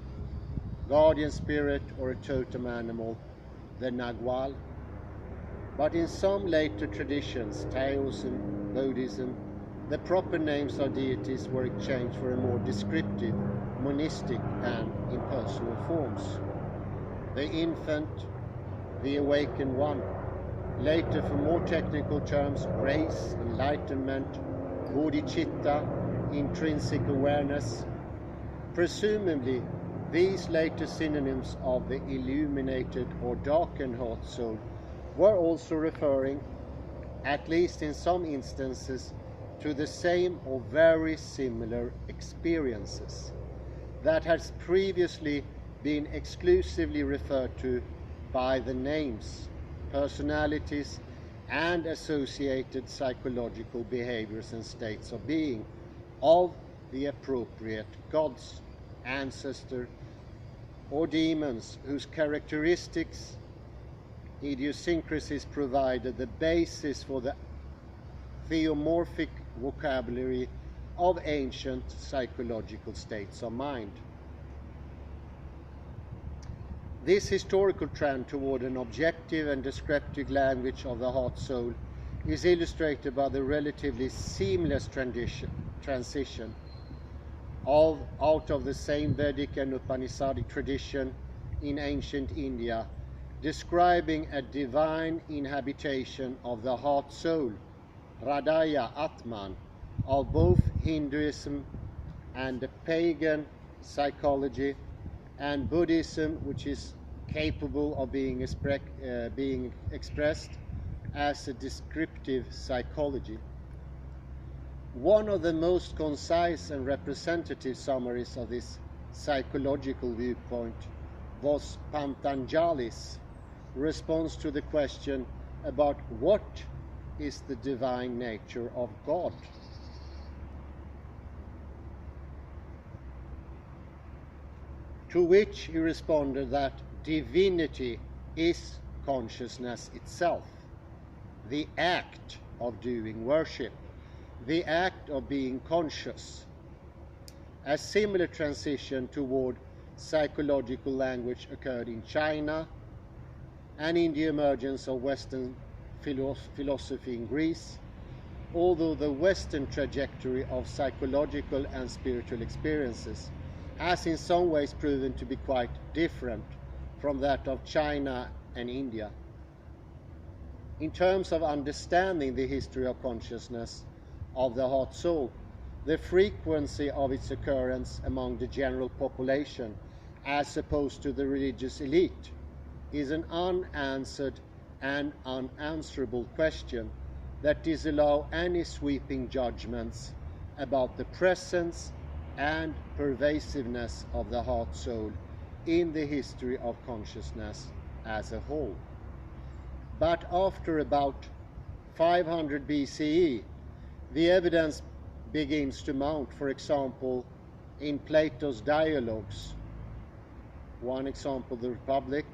guardian spirit, or a totem animal, the Nagual. But in some later traditions, Taoism, Buddhism, the proper names of deities were exchanged for a more descriptive, monistic, and impersonal forms. The infant, the awakened one. Later, for more technical terms, grace, enlightenment, bodhicitta, intrinsic awareness. Presumably, these later synonyms of the illuminated or darkened heart soul were also referring, at least in some instances, to the same or very similar experiences that has previously been exclusively referred to by the names, personalities, and associated psychological behaviors and states of being of the appropriate gods, ancestor, or demons whose characteristics, idiosyncrasies provided the basis for the theomorphic vocabulary of ancient psychological states of mind. This historical trend toward an objective and descriptive language of the heart soul is illustrated by the relatively seamless transition out of the same Vedic and Upanishadic tradition in ancient India, describing a divine inhabitation of the heart soul, Hridaya Atman, of both Hinduism and the pagan psychology, and Buddhism, which is capable of being expressed as a descriptive psychology. One of the most concise and representative summaries of this psychological viewpoint was Patanjali's response to the question about what is the divine nature of God. To which he responded that divinity is consciousness itself, the act of doing worship, the act of being conscious. A similar transition toward psychological language occurred in China and in the emergence of Western philosophy in Greece, although the Western trajectory of psychological and spiritual experiences has in some ways proven to be quite different from that of China and India. In terms of understanding the history of consciousness of the heart soul, the frequency of its occurrence among the general population as opposed to the religious elite, is an unanswered and unanswerable question that disallows any sweeping judgments about the presence and pervasiveness of the heart-soul in the history of consciousness as a whole. But after about 500 BCE, the evidence begins to mount, for example, in Plato's dialogues. One example, the Republic,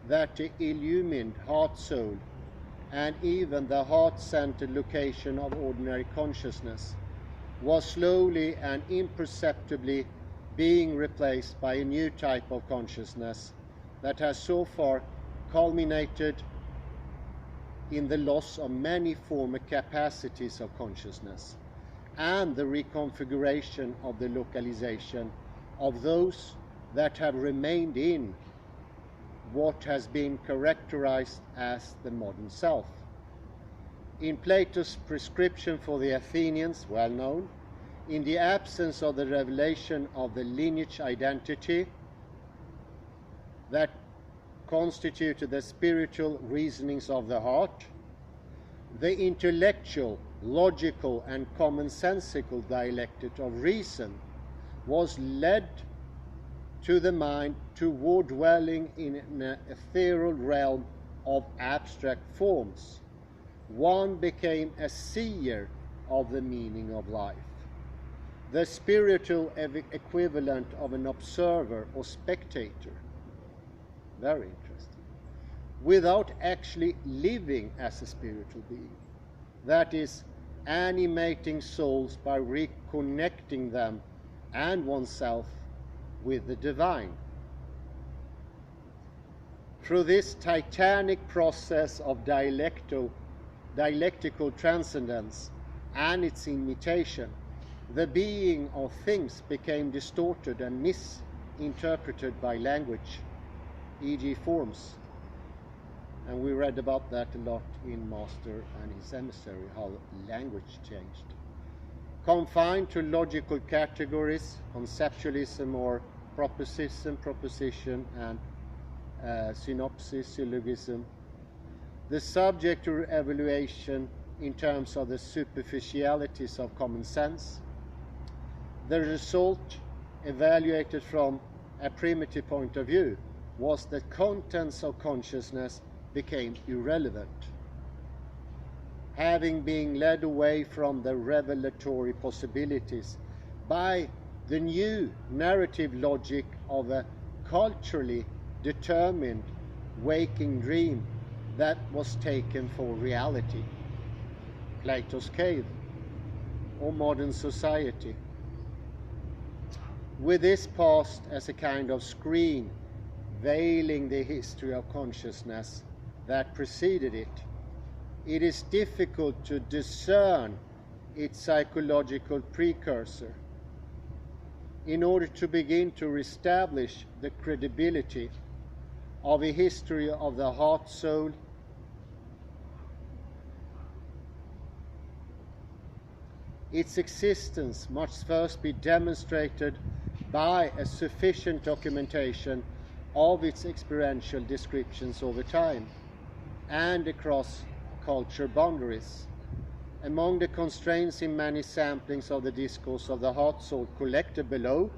that the illumined heart-soul and even the heart-centered location of ordinary consciousness was slowly and imperceptibly being replaced by a new type of consciousness that has so far culminated in the loss of many former capacities of consciousness and the reconfiguration of the localization of those that have remained in what has been characterized as the modern self. In Plato's prescription for the Athenians, well known, in the absence of the revelation of the lineage identity that constituted the spiritual reasonings of the heart, the intellectual, logical, and commonsensical dialectic of reason was led to the mind toward dwelling in an ethereal realm of abstract forms. One became a seer of the meaning of life, the spiritual equivalent of an observer or spectator. Very interesting. Without actually living as a spiritual being. That is, animating souls by reconnecting them and oneself with the divine. Through this titanic process of dialectical transcendence and its imitation, the being of things became distorted and misinterpreted by language, e.g. forms. And we read about that a lot in Master and his Emissary, how language changed. Confined to logical categories, conceptualism or proposition, and synopsis, syllogism, the subject to evaluation in terms of the superficialities of common sense, the result evaluated from a primitive point of view was that contents of consciousness became irrelevant, having been led away from the revelatory possibilities by the new narrative logic of a culturally determined waking dream that was taken for reality. Plato's cave, or modern society. With this past as a kind of screen veiling the history of consciousness that preceded it, it is difficult to discern its psychological precursor. In order to begin to reestablish the credibility of a history of the heart-soul, its existence must first be demonstrated by a sufficient documentation of its experiential descriptions over time and across culture boundaries. Among the constraints in many samplings of the discourse of the heart-soul collected below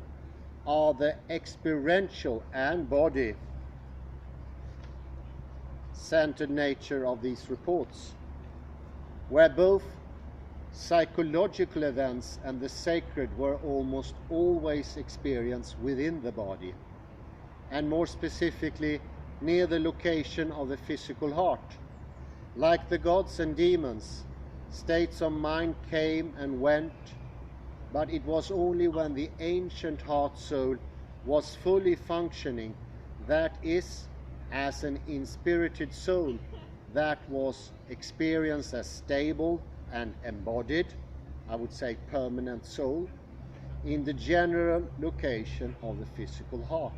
are the experiential and body-centered nature of these reports, where both psychological events and the sacred were almost always experienced within the body, and more specifically near the location of the physical heart. Like the gods and demons, states of mind came and went, but it was only when the ancient heart-soul was fully functioning, that is, as an inspirited soul that was experienced as stable and embodied, I would say permanent soul, in the general location of the physical heart.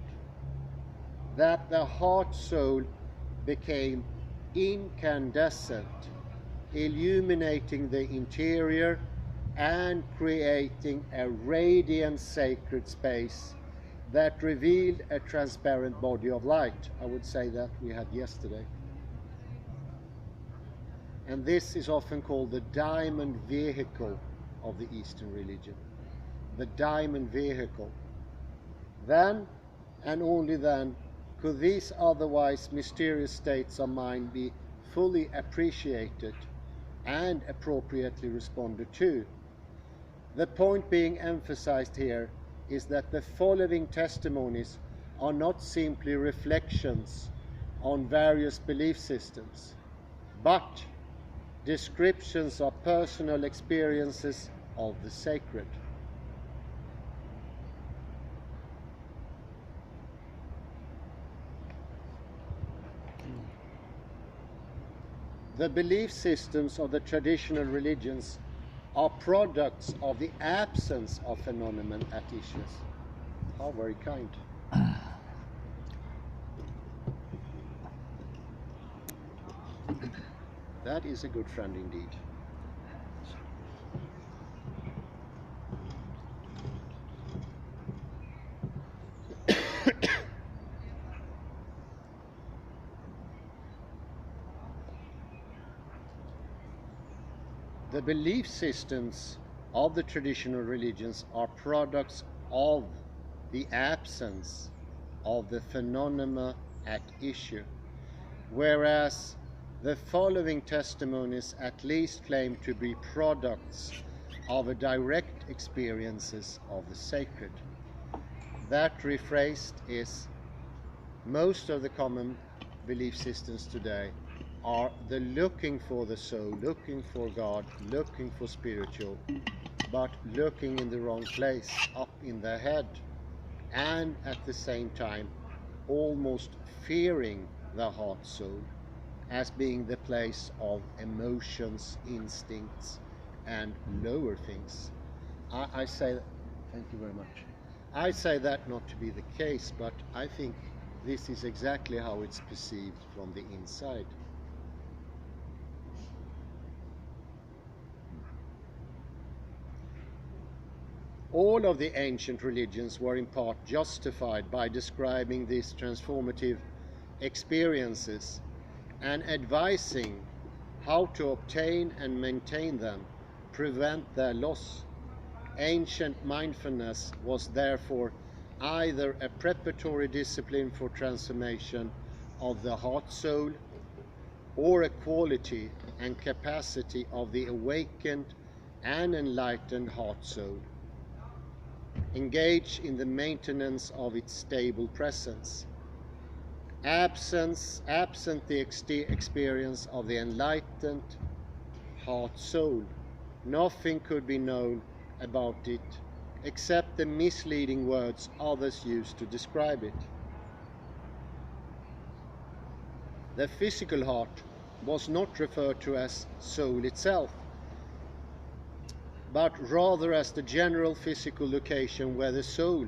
That the heart-soul became incandescent, illuminating the interior and creating a radiant sacred space that revealed a transparent body of light. I would say that we had yesterday. And this is often called the diamond vehicle of the Eastern religion. The diamond vehicle. Then, and only then, could these otherwise mysterious states of mind be fully appreciated and appropriately responded to. The point being emphasized here is that the following testimonies are not simply reflections on various belief systems, but descriptions of personal experiences of the sacred. The belief systems of the traditional religions are products of the absence of phenomenon at issues. How very kind. That is a good friend indeed. The belief systems of the traditional religions are products of the absence of the phenomena at issue, whereas the following testimonies at least claim to be products of a direct experiences of the sacred. That rephrased is, most of the common belief systems today are the looking for the soul, looking for God, looking for spiritual, but looking in the wrong place, up in their head, and at the same time almost fearing the heart soul as being the place of emotions, instincts, and lower things. I say, thank you very much. I say that not to be the case, but I think this is exactly how it's perceived from the inside. All of the ancient religions were in part justified by describing these transformative experiences and advising how to obtain and maintain them, prevent their loss. Ancient mindfulness was therefore either a preparatory discipline for transformation of the heart soul, or a quality and capacity of the awakened and enlightened heart soul, engage in the maintenance of its stable presence. Absent the experience of the enlightened heart soul, nothing could be known about it except the misleading words others use to describe it. The physical heart was not referred to as soul itself, but rather as the general physical location where the soul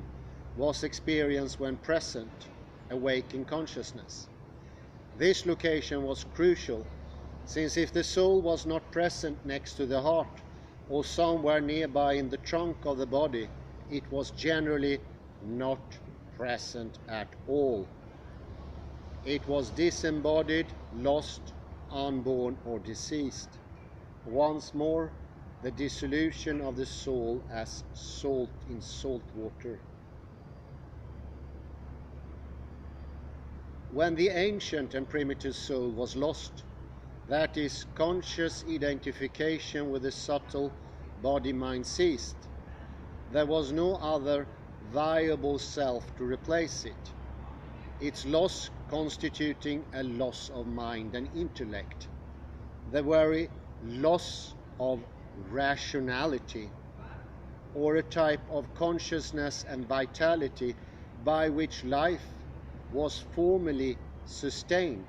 was experienced when present, awake in consciousness. This location was crucial, since if the soul was not present next to the heart or somewhere nearby in the trunk of the body, it was generally not present at all. It was disembodied, lost, unborn, or deceased. Once more, the dissolution of the soul as salt in salt water. When the ancient and primitive soul was lost, that is, conscious identification with the subtle body-mind ceased, there was no other viable self to replace it, its loss constituting a loss of mind and intellect, the very loss of rationality, or a type of consciousness and vitality by which life was formerly sustained.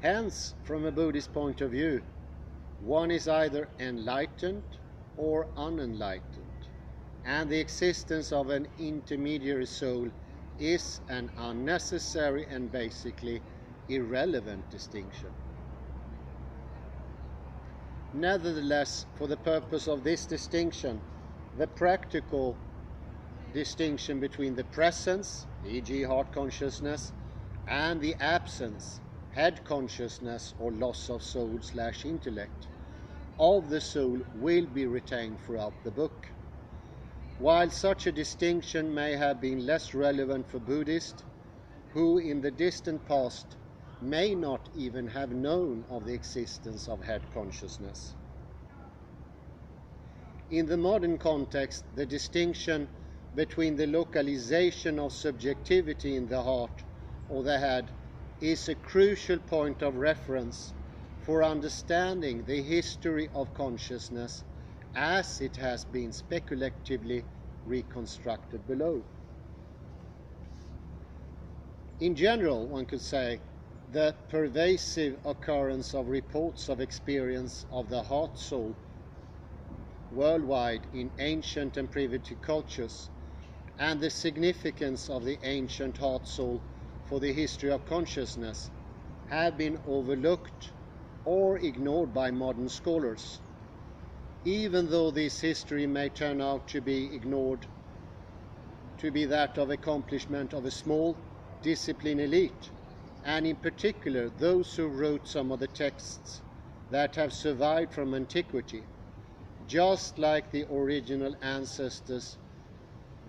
Hence, from a Buddhist point of view, one is either enlightened or unenlightened. and the existence of an intermediary soul is an unnecessary and basically irrelevant distinction. Nevertheless, for the purpose of this distinction, the practical distinction between the presence, e.g. heart consciousness, and the absence, head consciousness or loss of soul/intellect, of the soul will be retained throughout the book. While such a distinction may have been less relevant for Buddhists, who in the distant past may not even have known of the existence of head consciousness. In the modern context, the distinction between the localization of subjectivity in the heart or the head is a crucial point of reference for understanding the history of consciousness as it has been speculatively reconstructed below. In general, one could say, the pervasive occurrence of reports of experience of the heart soul worldwide in ancient and primitive cultures, and the significance of the ancient heart soul for the history of consciousness have been overlooked or ignored by modern scholars. Even though this history may turn out to be ignored, to be that of accomplishment of a small discipline elite, and in particular those who wrote some of the texts that have survived from antiquity, just like the original ancestors,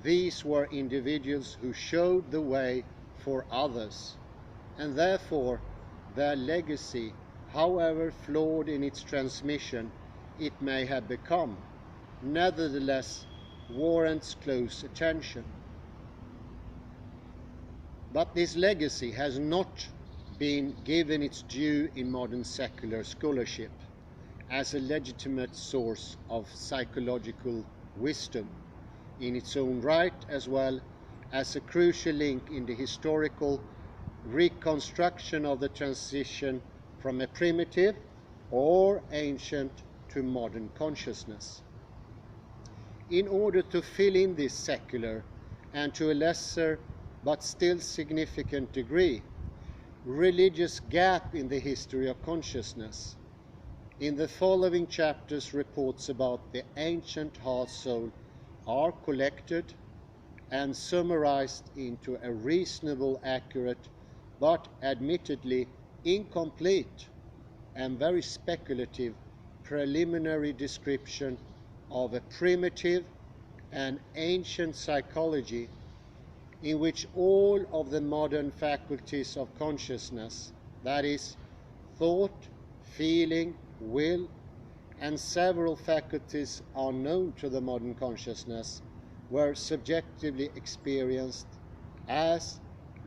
these were individuals who showed the way for others, and therefore their legacy, however flawed in its transmission it may have become, nevertheless warrants close attention. But this legacy has not been given its due in modern secular scholarship as a legitimate source of psychological wisdom in its own right, as well as a crucial link in the historical reconstruction of the transition from a primitive or ancient to modern consciousness. In order to fill in this secular and to a lesser but still significant degree religious gap in the history of consciousness, in the following chapters reports about the ancient heart soul are collected and summarized into a reasonable, accurate, but admittedly incomplete and very speculative preliminary description of a primitive and ancient psychology in which all of the modern faculties of consciousness, that is, thought, feeling, will, and several faculties are known to the modern consciousness, were subjectively experienced as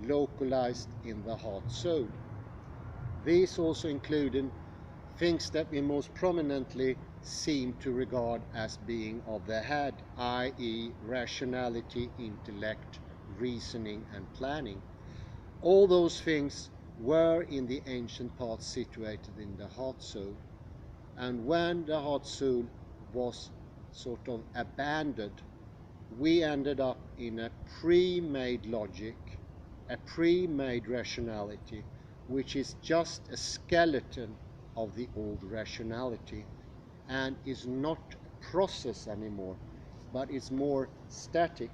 localized in the heart soul. These also included things that we most prominently seem to regard as being of the head, i.e. rationality, intellect, reasoning, and planning. All those things were in the ancient parts situated in the heart soul. And when the heart soul was sort of abandoned, we ended up in a pre-made logic, a pre-made rationality, which is just a skeleton of the old rationality and is not a process anymore, but is more static.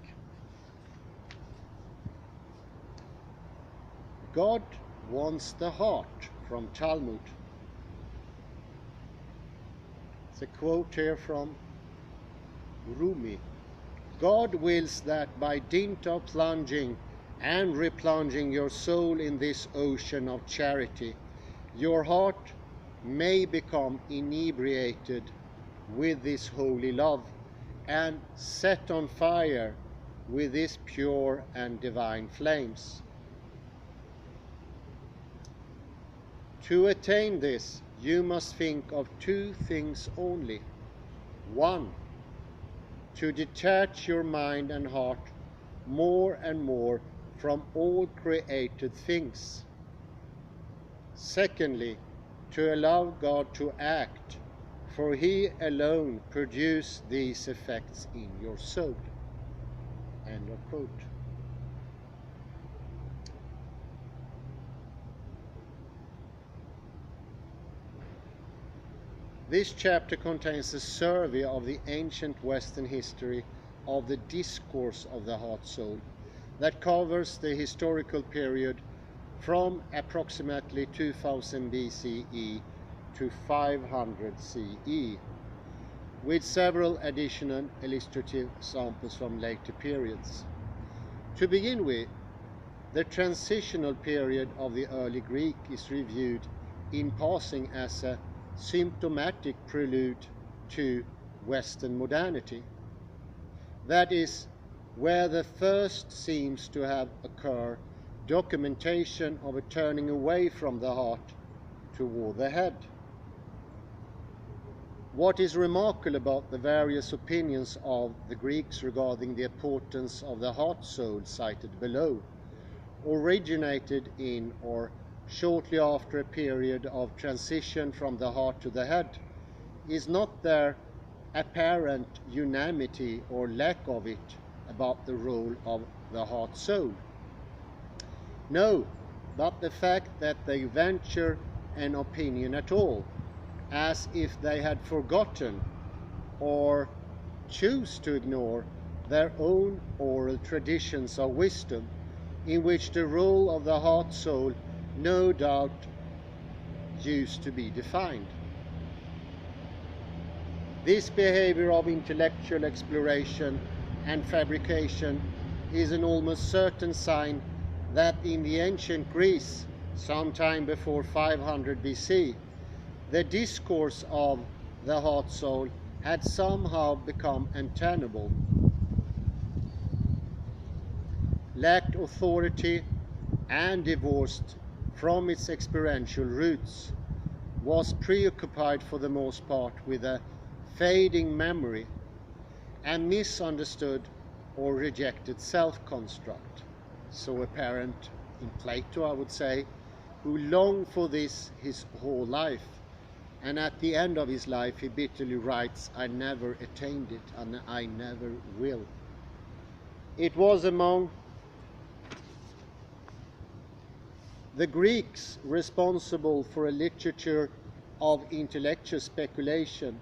God wants the heart, from Talmud. It's a quote here from Rumi. God wills that by dint of plunging and replunging your soul in this ocean of charity, your heart may become inebriated with this holy love and set on fire with this pure and divine flames. To attain this, you must think of two things only. One, to detach your mind and heart more and more from all created things. Secondly, to allow God to act for he alone produced these effects in your soul. End of quote. This chapter contains a survey of the ancient Western history of the discourse of the heart soul that covers the historical period from approximately 2000 BCE to 500 CE, with several additional illustrative samples from later periods. To begin with, the transitional period of the early Greek is reviewed in passing as a symptomatic prelude to Western modernity. That is, where the first seems to have occurred documentation of a turning away from the heart toward the head. What is remarkable about the various opinions of the Greeks regarding the importance of the heart soul cited below originated in or shortly after a period of transition from the heart to the head is not their apparent unanimity or lack of it about the role of the heart soul. No, but the fact that they venture an opinion at all, as if they had forgotten or choose to ignore their own oral traditions of wisdom, in which the role of the heart soul no doubt used to be defined. This behavior of intellectual exploration and fabrication is an almost certain sign that in the ancient Greece, sometime before 500 BC, the discourse of the heart soul had somehow become untenable, lacked authority, and divorced from its experiential roots, was preoccupied for the most part with a fading memory, and misunderstood or rejected self-construct, so apparent in Plato, I would say, who longed for this his whole life, and at the end of his life he bitterly writes, "I never attained it, and I never will." It was among the Greeks responsible for a literature of intellectual speculation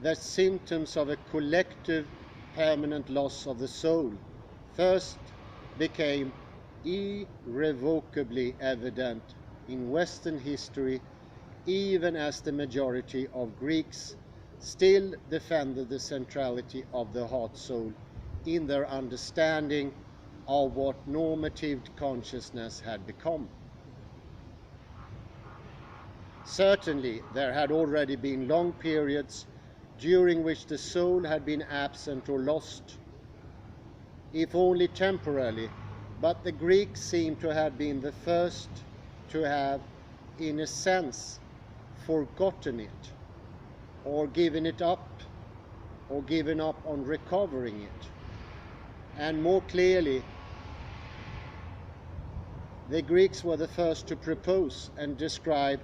that symptoms of a collective permanent loss of the soul first became irrevocably evident in Western history, even as the majority of Greeks still defended the centrality of the heart soul in their understanding of what normative consciousness had become. Certainly, there had already been long periods during which the soul had been absent or lost, if only temporarily, but the Greeks seem to have been the first to have, in a sense, forgotten it, or given it up, or given up on recovering it. And more clearly, the Greeks were the first to propose and describe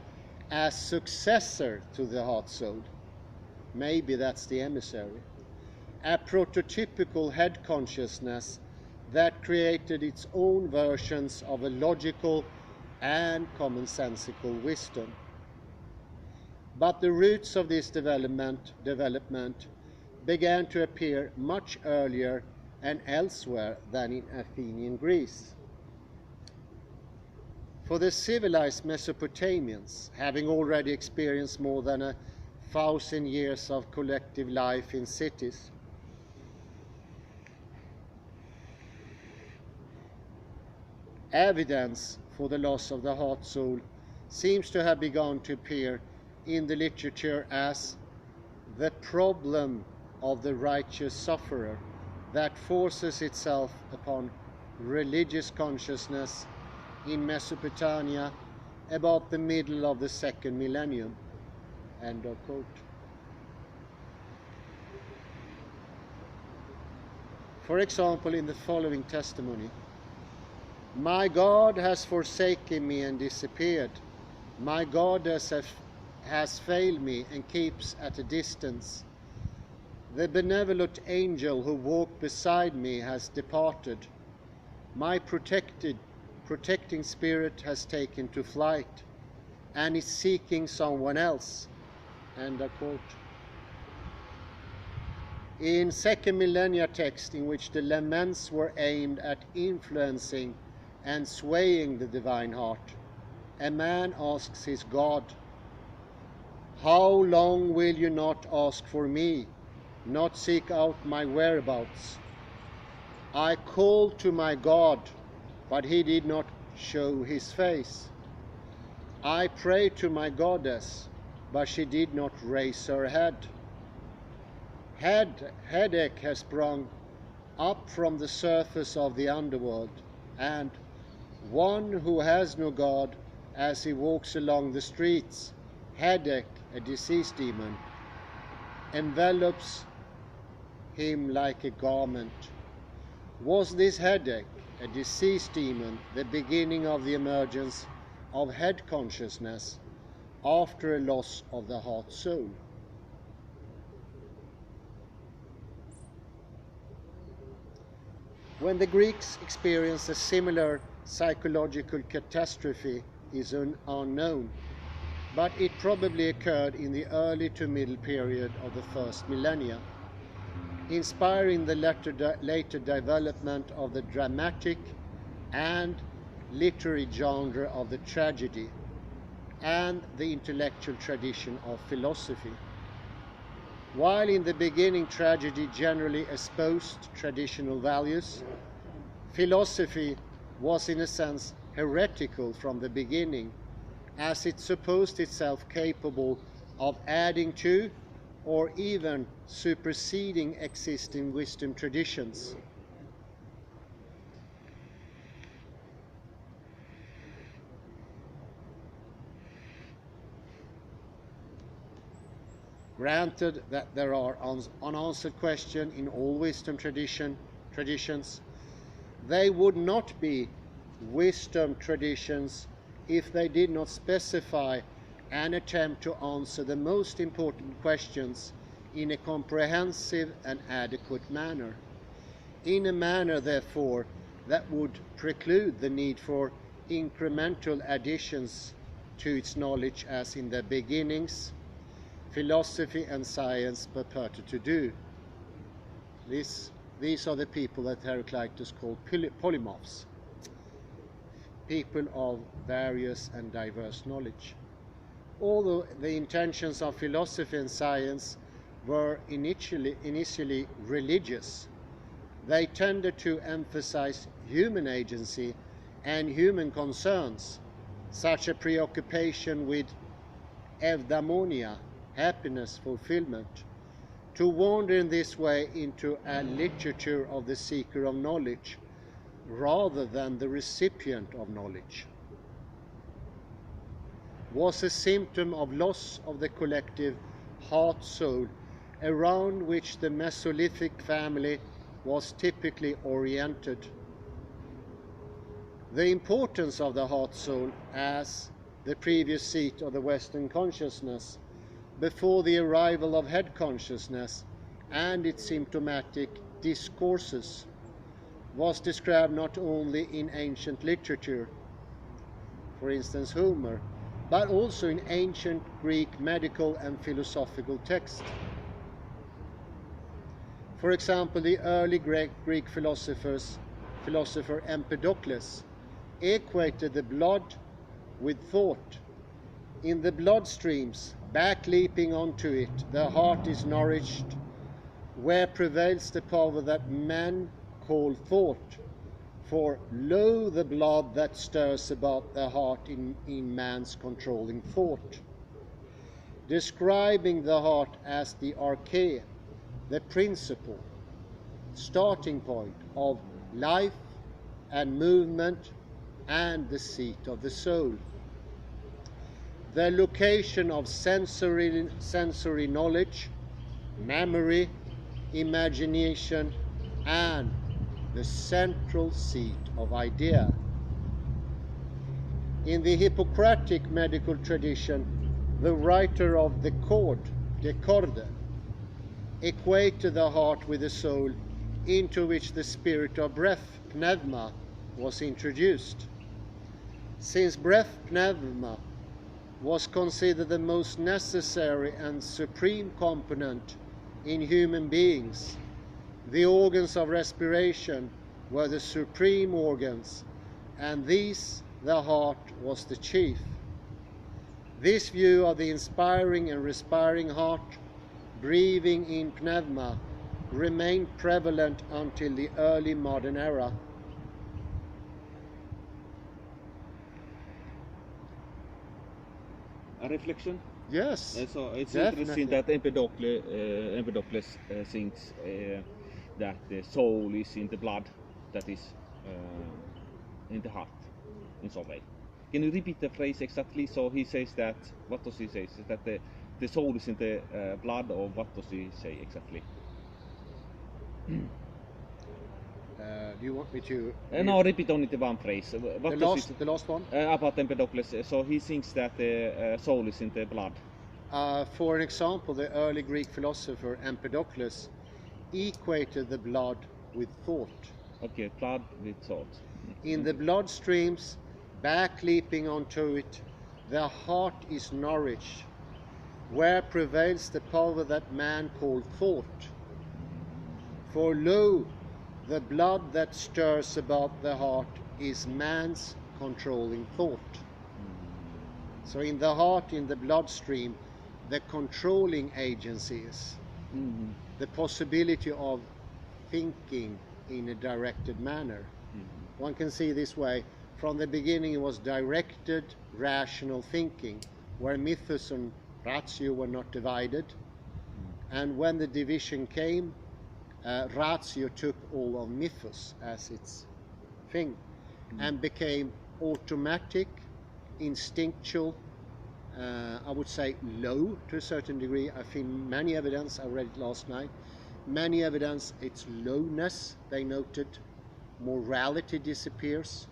as successor to the heart soul, maybe that's the emissary, a prototypical head consciousness that created its own versions of a logical and commonsensical wisdom. But the roots of this development began to appear much earlier and elsewhere than in Athenian Greece. For the civilized Mesopotamians, having already experienced more than 1,000 years of collective life in cities, evidence for the loss of the heart soul seems to have begun to appear in the literature as the problem of the righteous sufferer that forces itself upon religious consciousness in Mesopotamia about the middle of the second millennium. End of quote. For example, in the following testimony, "My God has forsaken me and disappeared. My goddess has failed me and keeps at a distance. The benevolent angel who walked beside me has departed. My protecting spirit has taken to flight and is seeking someone else. End of quote. In second millennia text, in which the laments were aimed at influencing and swaying the divine heart, a man asks his God, "How long will you not ask for me, not seek out my whereabouts? I called to my God, but he did not show his face. I prayed to my goddess, but she did not raise her head. Headache has sprung up from the surface of the underworld, and one who has no God, as he walks along the streets, headache, a disease demon, envelops him like a garment." Was this headache, a disease demon, the beginning of the emergence of head consciousness after a loss of the heart soul? When the Greeks experienced a similar psychological catastrophe is unknown, but it probably occurred in the early to middle period of the first millennia, inspiring the later development of the dramatic and literary genre of the tragedy and the intellectual tradition of philosophy. While in the beginning tragedy generally espoused traditional values, philosophy was in a sense heretical from the beginning, as it supposed itself capable of adding to or even superseding existing wisdom traditions. Granted that there are unanswered questions in all wisdom traditions, they would not be wisdom traditions if they did not specify and attempt to answer the most important questions in a comprehensive and adequate manner. In a manner, therefore, that would preclude the need for incremental additions to its knowledge, as in the beginnings philosophy and science purported to do. These are the people that Heraclitus called polymaths, people of various and diverse knowledge. Although the intentions of philosophy and science were initially religious, they tended to emphasize human agency and human concerns, such a preoccupation with eudaimonia, happiness, fulfillment, to wander in this way into a literature of the seeker of knowledge rather than the recipient of knowledge, was a symptom of loss of the collective heart-soul around which the Mesolithic family was typically oriented. The importance of the heart-soul as the previous seat of the Western consciousness before the arrival of head consciousness and its symptomatic discourses was described not only in ancient literature, for instance Homer, but also in ancient Greek medical and philosophical texts. For example, the early Greek philosopher Empedocles equated the blood with thought. In the bloodstreams, back leaping onto it, the heart is nourished, where prevails the power that men call thought. For lo, the blood that stirs about the heart in man's controlling thought. Describing the heart as the arche, the principle, starting point of life and movement and the seat of the soul. The location of sensory knowledge, memory, imagination, and the central seat of idea. In the Hippocratic medical tradition, The writer of the Corde, equated the heart with the soul, into which the spirit of breath, pneuma, was introduced. Since breath, pneuma, was considered the most necessary and supreme component in human beings, the organs of respiration were the supreme organs, and these the heart was the chief. This view of the inspiring and respiring heart, breathing in pneuma, remained prevalent until the early modern era. A reflection? Yes. So it's definitely. interesting that Empedocles thinks that the soul is in the blood, that is in the heart, in some way. Can you repeat the phrase exactly? So he says that, what does he say? Is that the soul is in the blood, or what does he say exactly? Do you want me to? No, repeat only the one phrase. The last one? About Empedocles. So he thinks that the soul is in the blood. For an example, the early Greek philosopher Empedocles equated the blood with thought. Okay, blood with thought. In the blood streams, back leaping onto it, the heart is nourished, where prevails the power that man called thought. For lo, the blood that stirs about the heart is man's controlling thought. So in the heart, in the bloodstream, the controlling agency is the possibility of thinking in a directed manner. One can see this way. From the beginning it was directed, rational thinking, where mythos and ratio were not divided. And when the division came, ratio took all of mythos as its thing and became automatic, instinctual, I would say low to a certain degree. I think many evidence, I read it last night, many evidence its lowness, they noted. Morality disappears.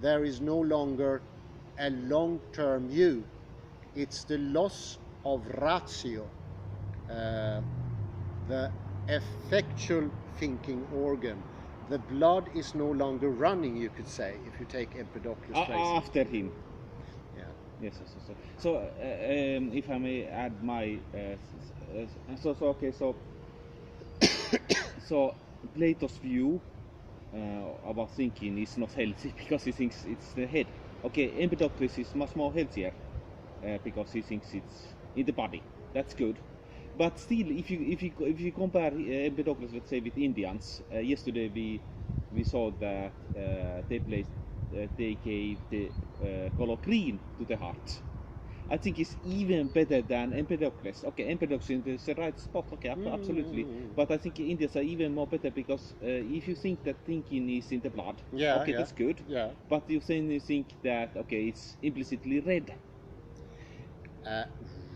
There is no longer a long-term view. It's the loss of ratio, the effectual thinking organ. The blood is no longer running, you could say, if you take Empedocles' place. After him. Yeah. Yes. So if I may add my, so Plato's view about thinking is not healthy because he thinks it's the head. Okay, Empedocles is much more healthier because he thinks it's in the body. That's good. But still, if you compare Empedocles, let's say, with Indians, yesterday we saw that they gave the color green to the heart. I think it's even better than Empedocles. Okay, Empedocles is the right spot. Okay, absolutely. But I think Indians are even more better because if you think that thinking is in the blood, okay, that's good. Yeah. But you think that okay, it's implicitly red.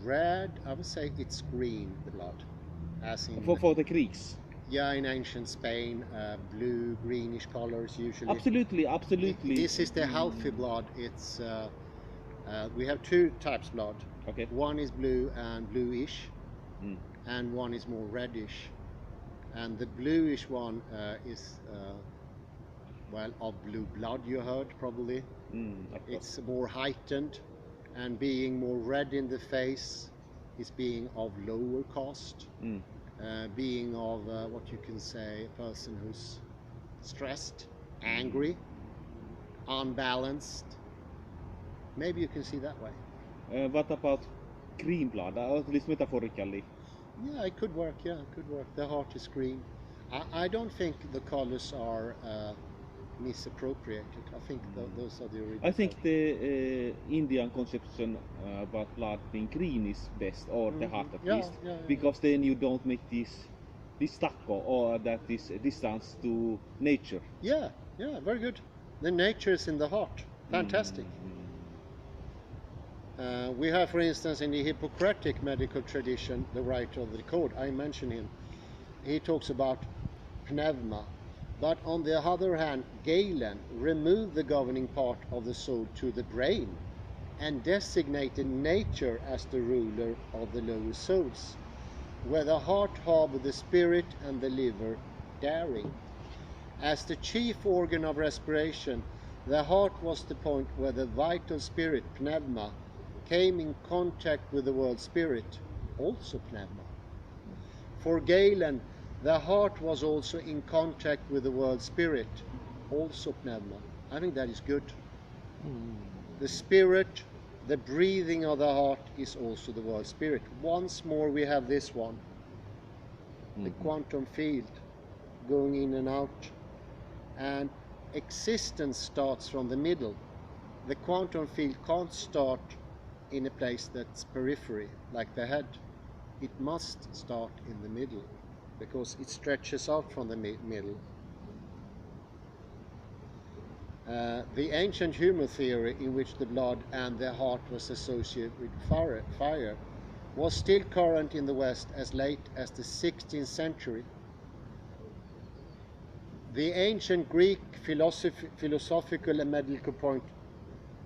Red, I would say it's green, the blood, as in for the Greeks. Yeah, in ancient Spain, blue, greenish colors usually. Absolutely. This is the healthy blood. It's we have two types of blood. Okay. One is blue and bluish, and one is more reddish. And the bluish one is well, of blue blood. You heard probably. It's more heightened. And being more red in the face is being of lower caste, being of what you can say, a person who's stressed, angry, unbalanced. Maybe you can see that way. What about green blood, at least metaphorically? Yeah, it could work. Yeah, it could work. The heart is green. I don't think the colors are misappropriated. I think those are the original. I think the Indian conception about blood being green is best, or the heart at least, because then you don't make this stacco or that this distance to nature. Yeah, very good. The nature is in the heart. Fantastic. We have, for instance, in the Hippocratic medical tradition, the writer of the code, I mentioned him, he talks about pneuma. But on the other hand, Galen removed the governing part of the soul to the brain, and designated nature as the ruler of the lower souls, where the heart harbored the spirit and the liver daring. As the chief organ of respiration, the heart was the point where the vital spirit, pneuma, came in contact with the world spirit, also pneuma. For Galen, the heart was also in contact with the world spirit, also pneuma. I think that is good. The spirit, the breathing of the heart is also the world spirit. Once more we have this one, the quantum field going in and out, and existence starts from the middle. The quantum field can't start in a place that's periphery, like the head. It must start in the middle, because it stretches out from the middle. The ancient humor theory, in which the blood and the heart was associated with fire, was still current in the West as late as the 16th century. The ancient Greek philosophical and medical point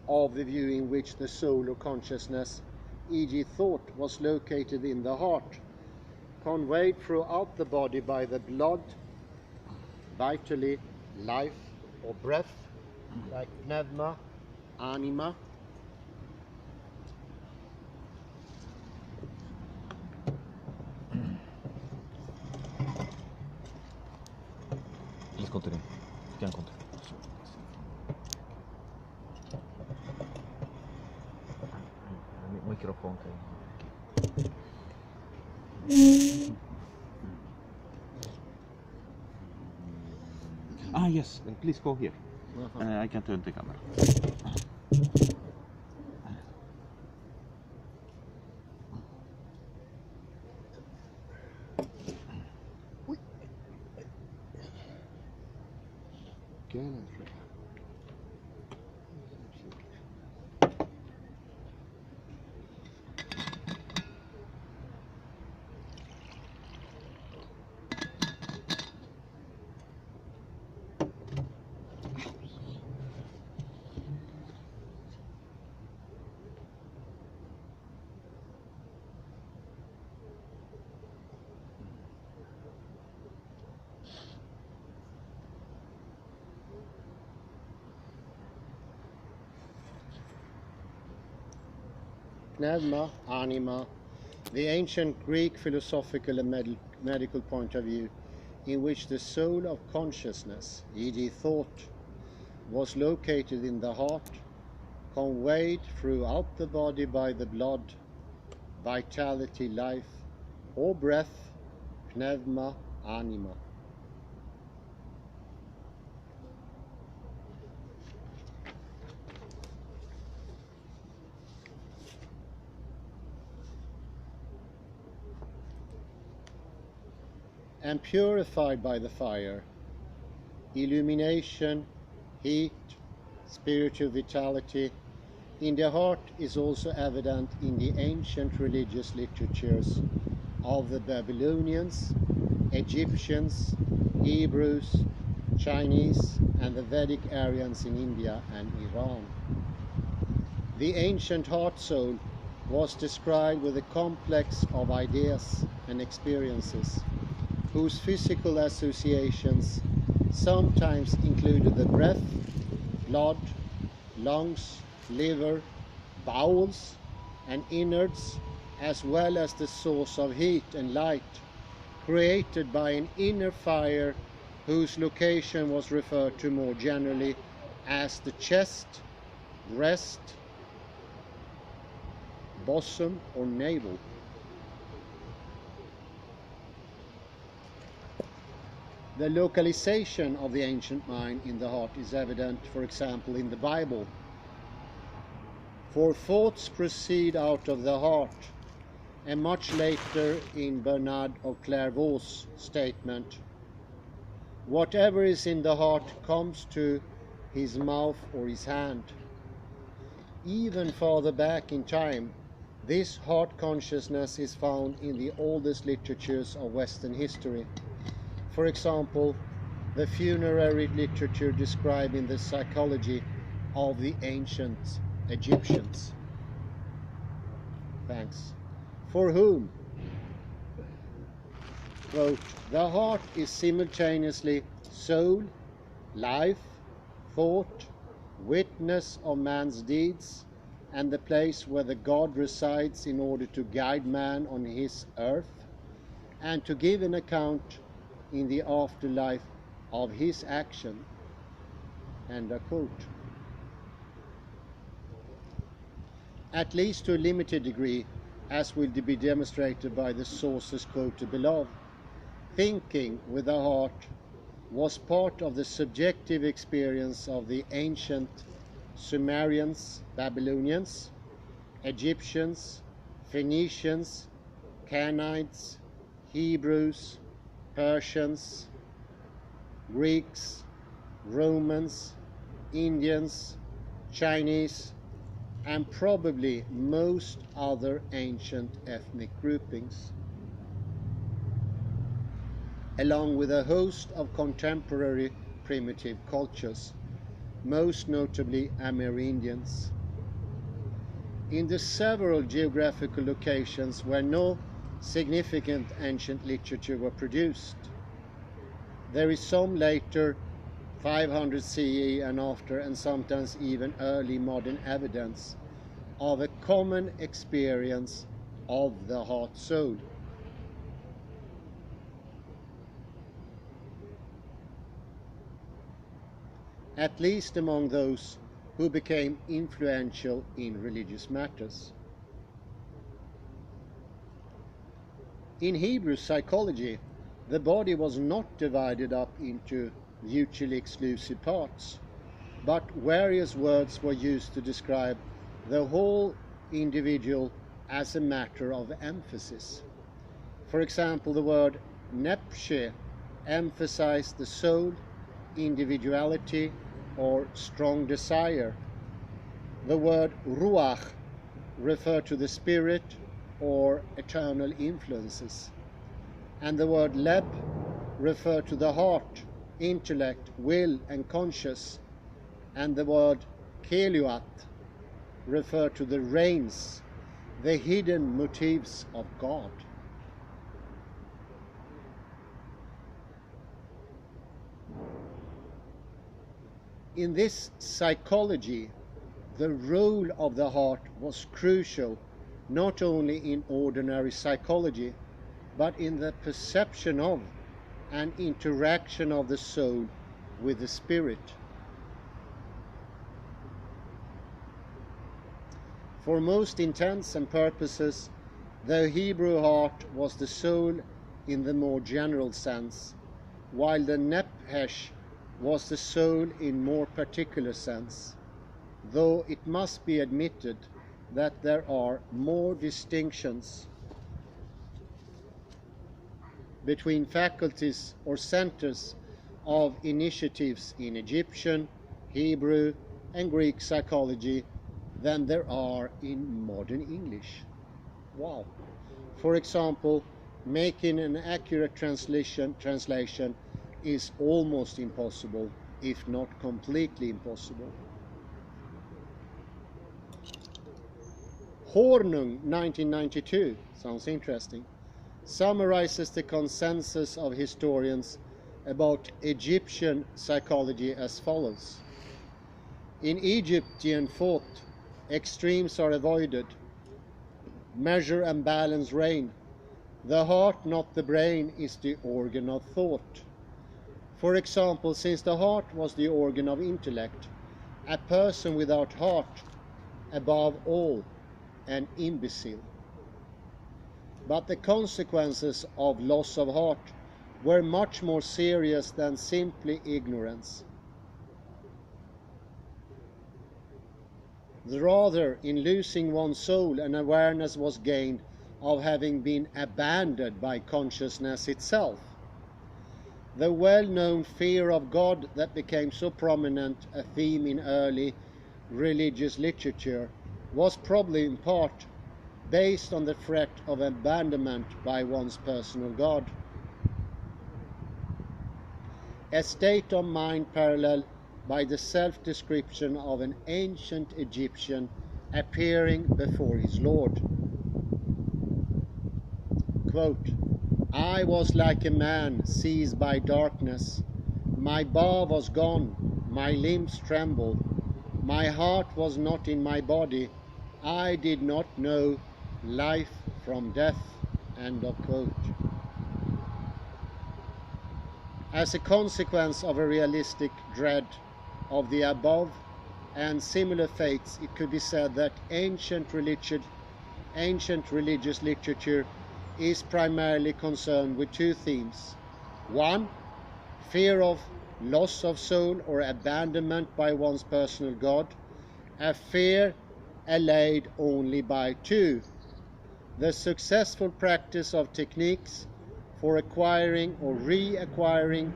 of the view in which the soul or consciousness, e.g. thought, was located in the heart, conveyed throughout the body by the blood, vitally, life or breath, like pneuma, anima. Please continue. You can continue. Microphone. Yes, please go here. I can turn the camera. Pneuma, anima, the ancient Greek philosophical and medical point of view, in which the soul of consciousness, e.g. thought, was located in the heart, conveyed throughout the body by the blood, vitality, life, or breath, pneuma, anima. And purified by the fire, illumination, heat, spiritual vitality in the heart is also evident in the ancient religious literatures of the Babylonians, Egyptians, Hebrews, Chinese, and the Vedic Aryans in India and Iran. The ancient heart soul was described with a complex of ideas and experiences, whose physical associations sometimes included the breath, blood, lungs, liver, bowels, and innards, as well as the source of heat and light, created by an inner fire whose location was referred to more generally as the chest, breast, bosom, or navel. The localization of the ancient mind in the heart is evident, for example, in the Bible. For thoughts proceed out of the heart, and much later in Bernard of Clairvaux's statement, whatever is in the heart comes to his mouth or his hand. Even farther back in time, this heart consciousness is found in the oldest literatures of Western history. For example, the funerary literature describing the psychology of the ancient Egyptians. Thanks. For whom? Quote, the heart is simultaneously soul, life, thought, witness of man's deeds, and the place where the God resides in order to guide man on his earth, and to give an account in the afterlife of his action. End of quote. At least to a limited degree, as will be demonstrated by the sources quoted below, thinking with the heart was part of the subjective experience of the ancient Sumerians, Babylonians, Egyptians, Phoenicians, Canaanites, Hebrews, Persians, Greeks, Romans, Indians, Chinese, and probably most other ancient ethnic groupings, along with a host of contemporary primitive cultures, most notably Amerindians. In the several geographical locations where no significant ancient literature were produced, there is some later 500 CE and after, and sometimes even early modern evidence of a common experience of the heart soul. At least among those who became influential in religious matters. In Hebrew psychology, the body was not divided up into mutually exclusive parts, but various words were used to describe the whole individual as a matter of emphasis. For example, the word nepshe emphasized the soul, individuality, or strong desire. The word ruach referred to the spirit or eternal influences. And the word leb referred to the heart, intellect, will, and conscience. And the word keluat referred to the reins, the hidden motives of God. In this psychology, the role of the heart was crucial, not only in ordinary psychology, but in the perception of and interaction of the soul with the spirit. For most intents and purposes, the Hebrew heart was the soul in the more general sense, while the nephesh was the soul in more particular sense, though it must be admitted that there are more distinctions between faculties or centers of initiatives in Egyptian, Hebrew, and Greek psychology than there are in modern English. Wow. For example, making an accurate translation is almost impossible, if not completely impossible. Hornung, 1992, sounds interesting, summarizes the consensus of historians about Egyptian psychology as follows. In Egyptian thought, extremes are avoided. Measure and balance reign. The heart, not the brain, is the organ of thought. For example, since the heart was the organ of intellect, a person without heart, above all, an imbecile. But the consequences of loss of heart were much more serious than simply ignorance. Rather, in losing one's soul, an awareness was gained of having been abandoned by consciousness itself. The well-known fear of God that became so prominent a theme in early religious literature was probably in part based on the threat of abandonment by one's personal God. A state of mind parallel by the self-description of an ancient Egyptian appearing before his Lord. quote, "I was like a man seized by darkness. My bar was gone, my limbs trembled. My heart was not in my body. I did not know life from death." End of quote. As a consequence of a realistic dread of the above and similar fates, it could be said that ancient religious literature is primarily concerned with two themes. One, fear of loss of soul or abandonment by one's personal God, a fear allayed only by two, the successful practice of techniques for acquiring or reacquiring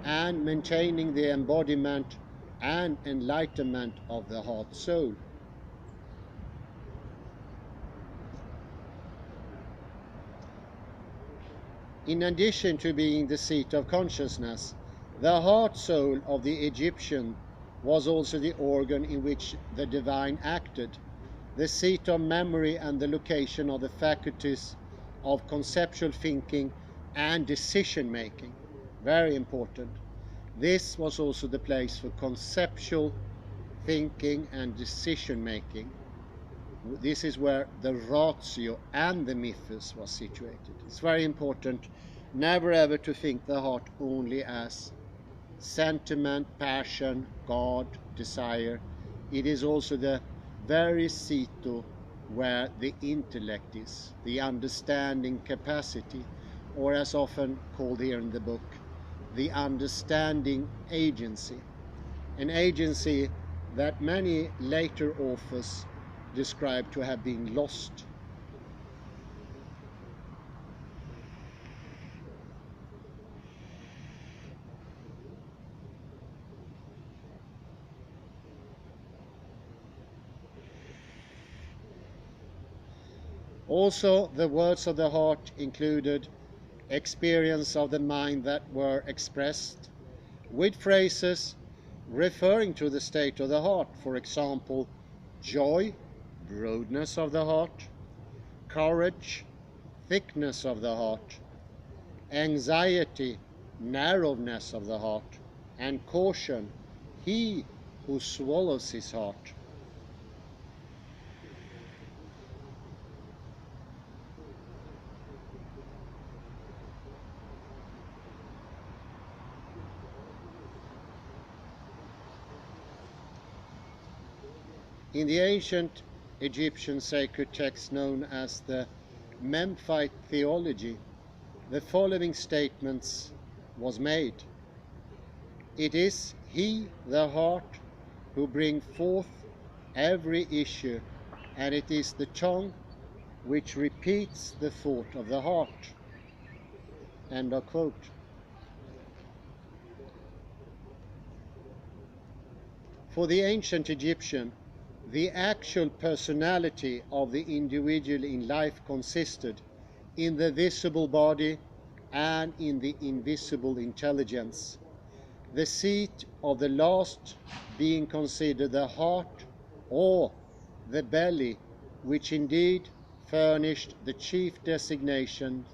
and maintaining the embodiment and enlightenment of the heart soul. In addition to being the seat of consciousness, the heart soul of the Egyptian was also the organ in which the divine acted, the seat of memory and the location of the faculties of conceptual thinking and decision making. Very important. This was also the place for conceptual thinking and decision making. This is where the ratio and the mythos was situated. It's very important never ever to think the heart only as sentiment, passion, God, desire. It is also the very seat where the intellect is, the understanding capacity, or as often called here in the book, the understanding agency. An agency that many later authors described to have been lost. Also, the words of the heart included experience of the mind that were expressed with phrases referring to the state of the heart. For example, joy, broadness of the heart; courage, thickness of the heart; anxiety, narrowness of the heart; and caution, he who swallows his heart. In the ancient Egyptian sacred text known as the Memphis Theology, the following statements was made. It is he, the heart, who bring forth every issue, and it is the tongue which repeats the thought of the heart. End of quote. For the ancient Egyptian, the actual personality of the individual in life consisted in the visible body and in the invisible intelligence, the seat of the last being considered the heart or the belly, which indeed furnished the chief designation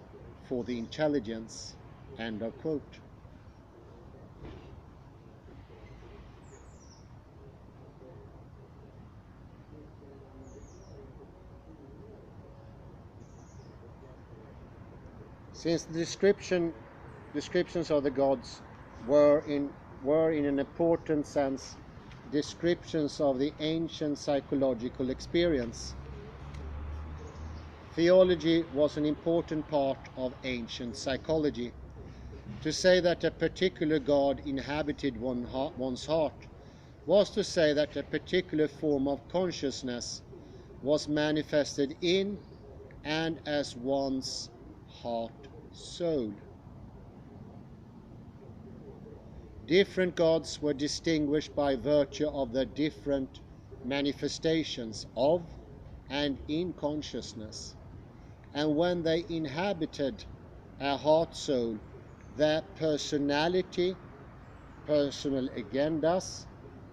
for the intelligence. End of quote. Since the descriptions of the gods were in an important sense descriptions of the ancient psychological experience, theology was an important part of ancient psychology. To say that a particular god inhabited one's heart was to say that a particular form of consciousness was manifested in and as one's heart soul. Different gods were distinguished by virtue of their different manifestations of and in consciousness, and when they inhabited a heart soul, their personality, personal agendas,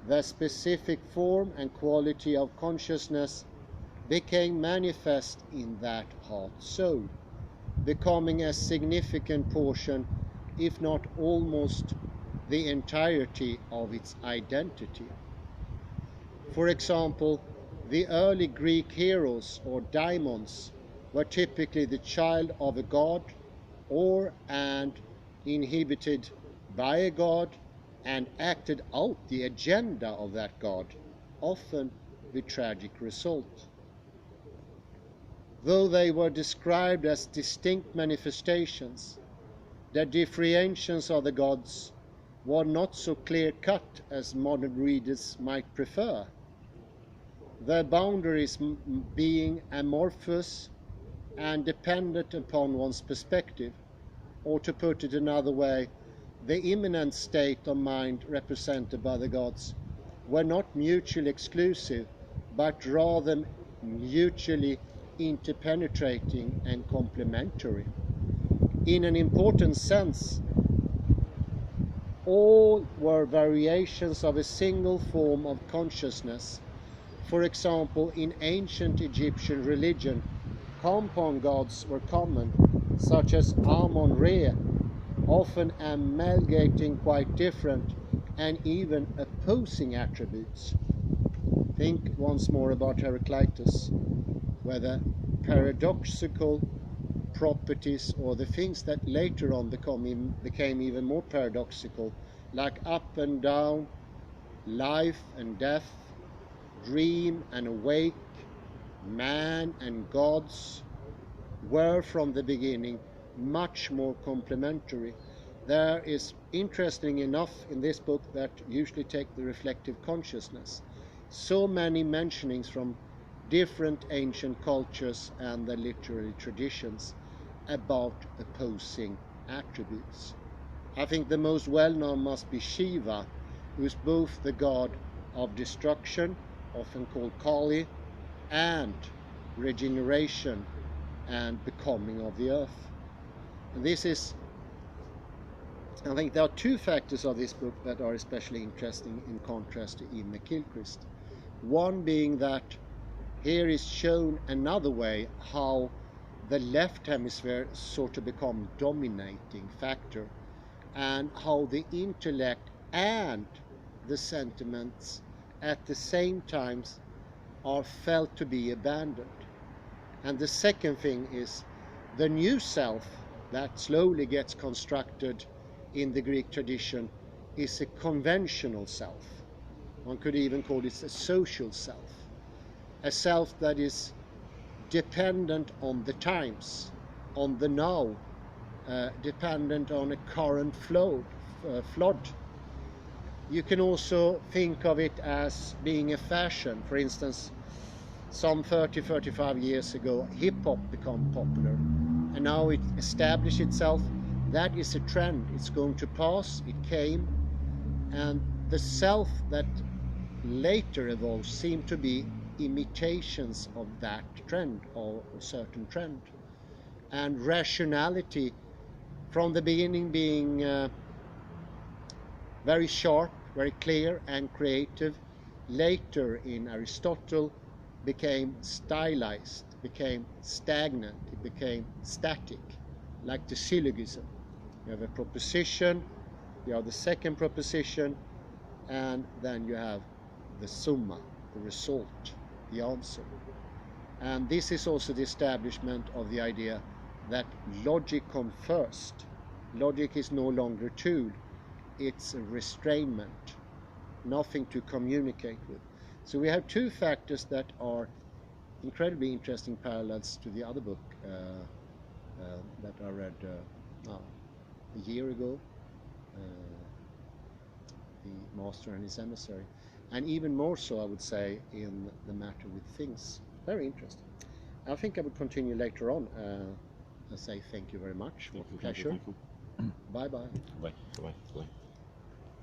their specific form and quality of consciousness became manifest in that heart soul. becoming a significant portion, if not almost the entirety of its identity. For example, the early Greek heroes or daimons were typically the child of a god or and inhibited by a god and acted out the agenda of that god, often with tragic result. Though they were described as distinct manifestations, their differentiations of the gods were not so clear-cut as modern readers might prefer, their boundaries being amorphous and dependent upon one's perspective, or to put it another way, the immanent state of mind represented by the gods were not mutually exclusive, but rather mutually interpenetrating and complementary. In an important sense, all were variations of a single form of consciousness. For example, in ancient Egyptian religion, compound gods were common, such as Amon-Re, often amalgamating quite different and even opposing attributes. Think once more about Heraclitus, where the paradoxical properties, or the things that later on became even more paradoxical, like up and down, life and death, dream and awake, man and gods, were from the beginning much more complementary. There is, interesting enough, in this book that usually take the reflective consciousness, so many mentionings from different ancient cultures and their literary traditions about opposing attributes. I think the most well-known must be Shiva, who is both the god of destruction, often called Kali, and regeneration and becoming of the earth. And this is, I think there are two factors of this book that are especially interesting in contrast to Ian McGilchrist. One being that here is shown another way how the left hemisphere sort of become dominating factor, and how the intellect and the sentiments at the same time are felt to be abandoned. And the second thing is the new self that slowly gets constructed in the Greek tradition is a conventional self. One could even call it a social self, a self that is dependent on the times, on the now, dependent on a current flood. You can also think of it as being a fashion. For instance, some 30-35 years ago, hip-hop became popular, and now it established itself. That is a trend. It's going to pass. It came, and the self that later evolved seemed to be imitations of that trend, or a certain trend. And rationality, from the beginning being very sharp, very clear and creative, later in Aristotle became stylized, became stagnant, it became static, like the syllogism. You have a proposition, you have the second proposition, and then you have the summa, the result, the answer. And this is also the establishment of the idea that logic comes first. Logic is no longer a tool, it's a restrainment, nothing to communicate with. So we have two factors that are incredibly interesting parallels to the other book that I read a year ago, The Master and His Emissary, and even more so, I would say, in The Matter with Things. Very interesting. I think I would continue later on. I say thank you very much. What a pleasure. Thank you. Bye-bye. Bye. Bye. Bye.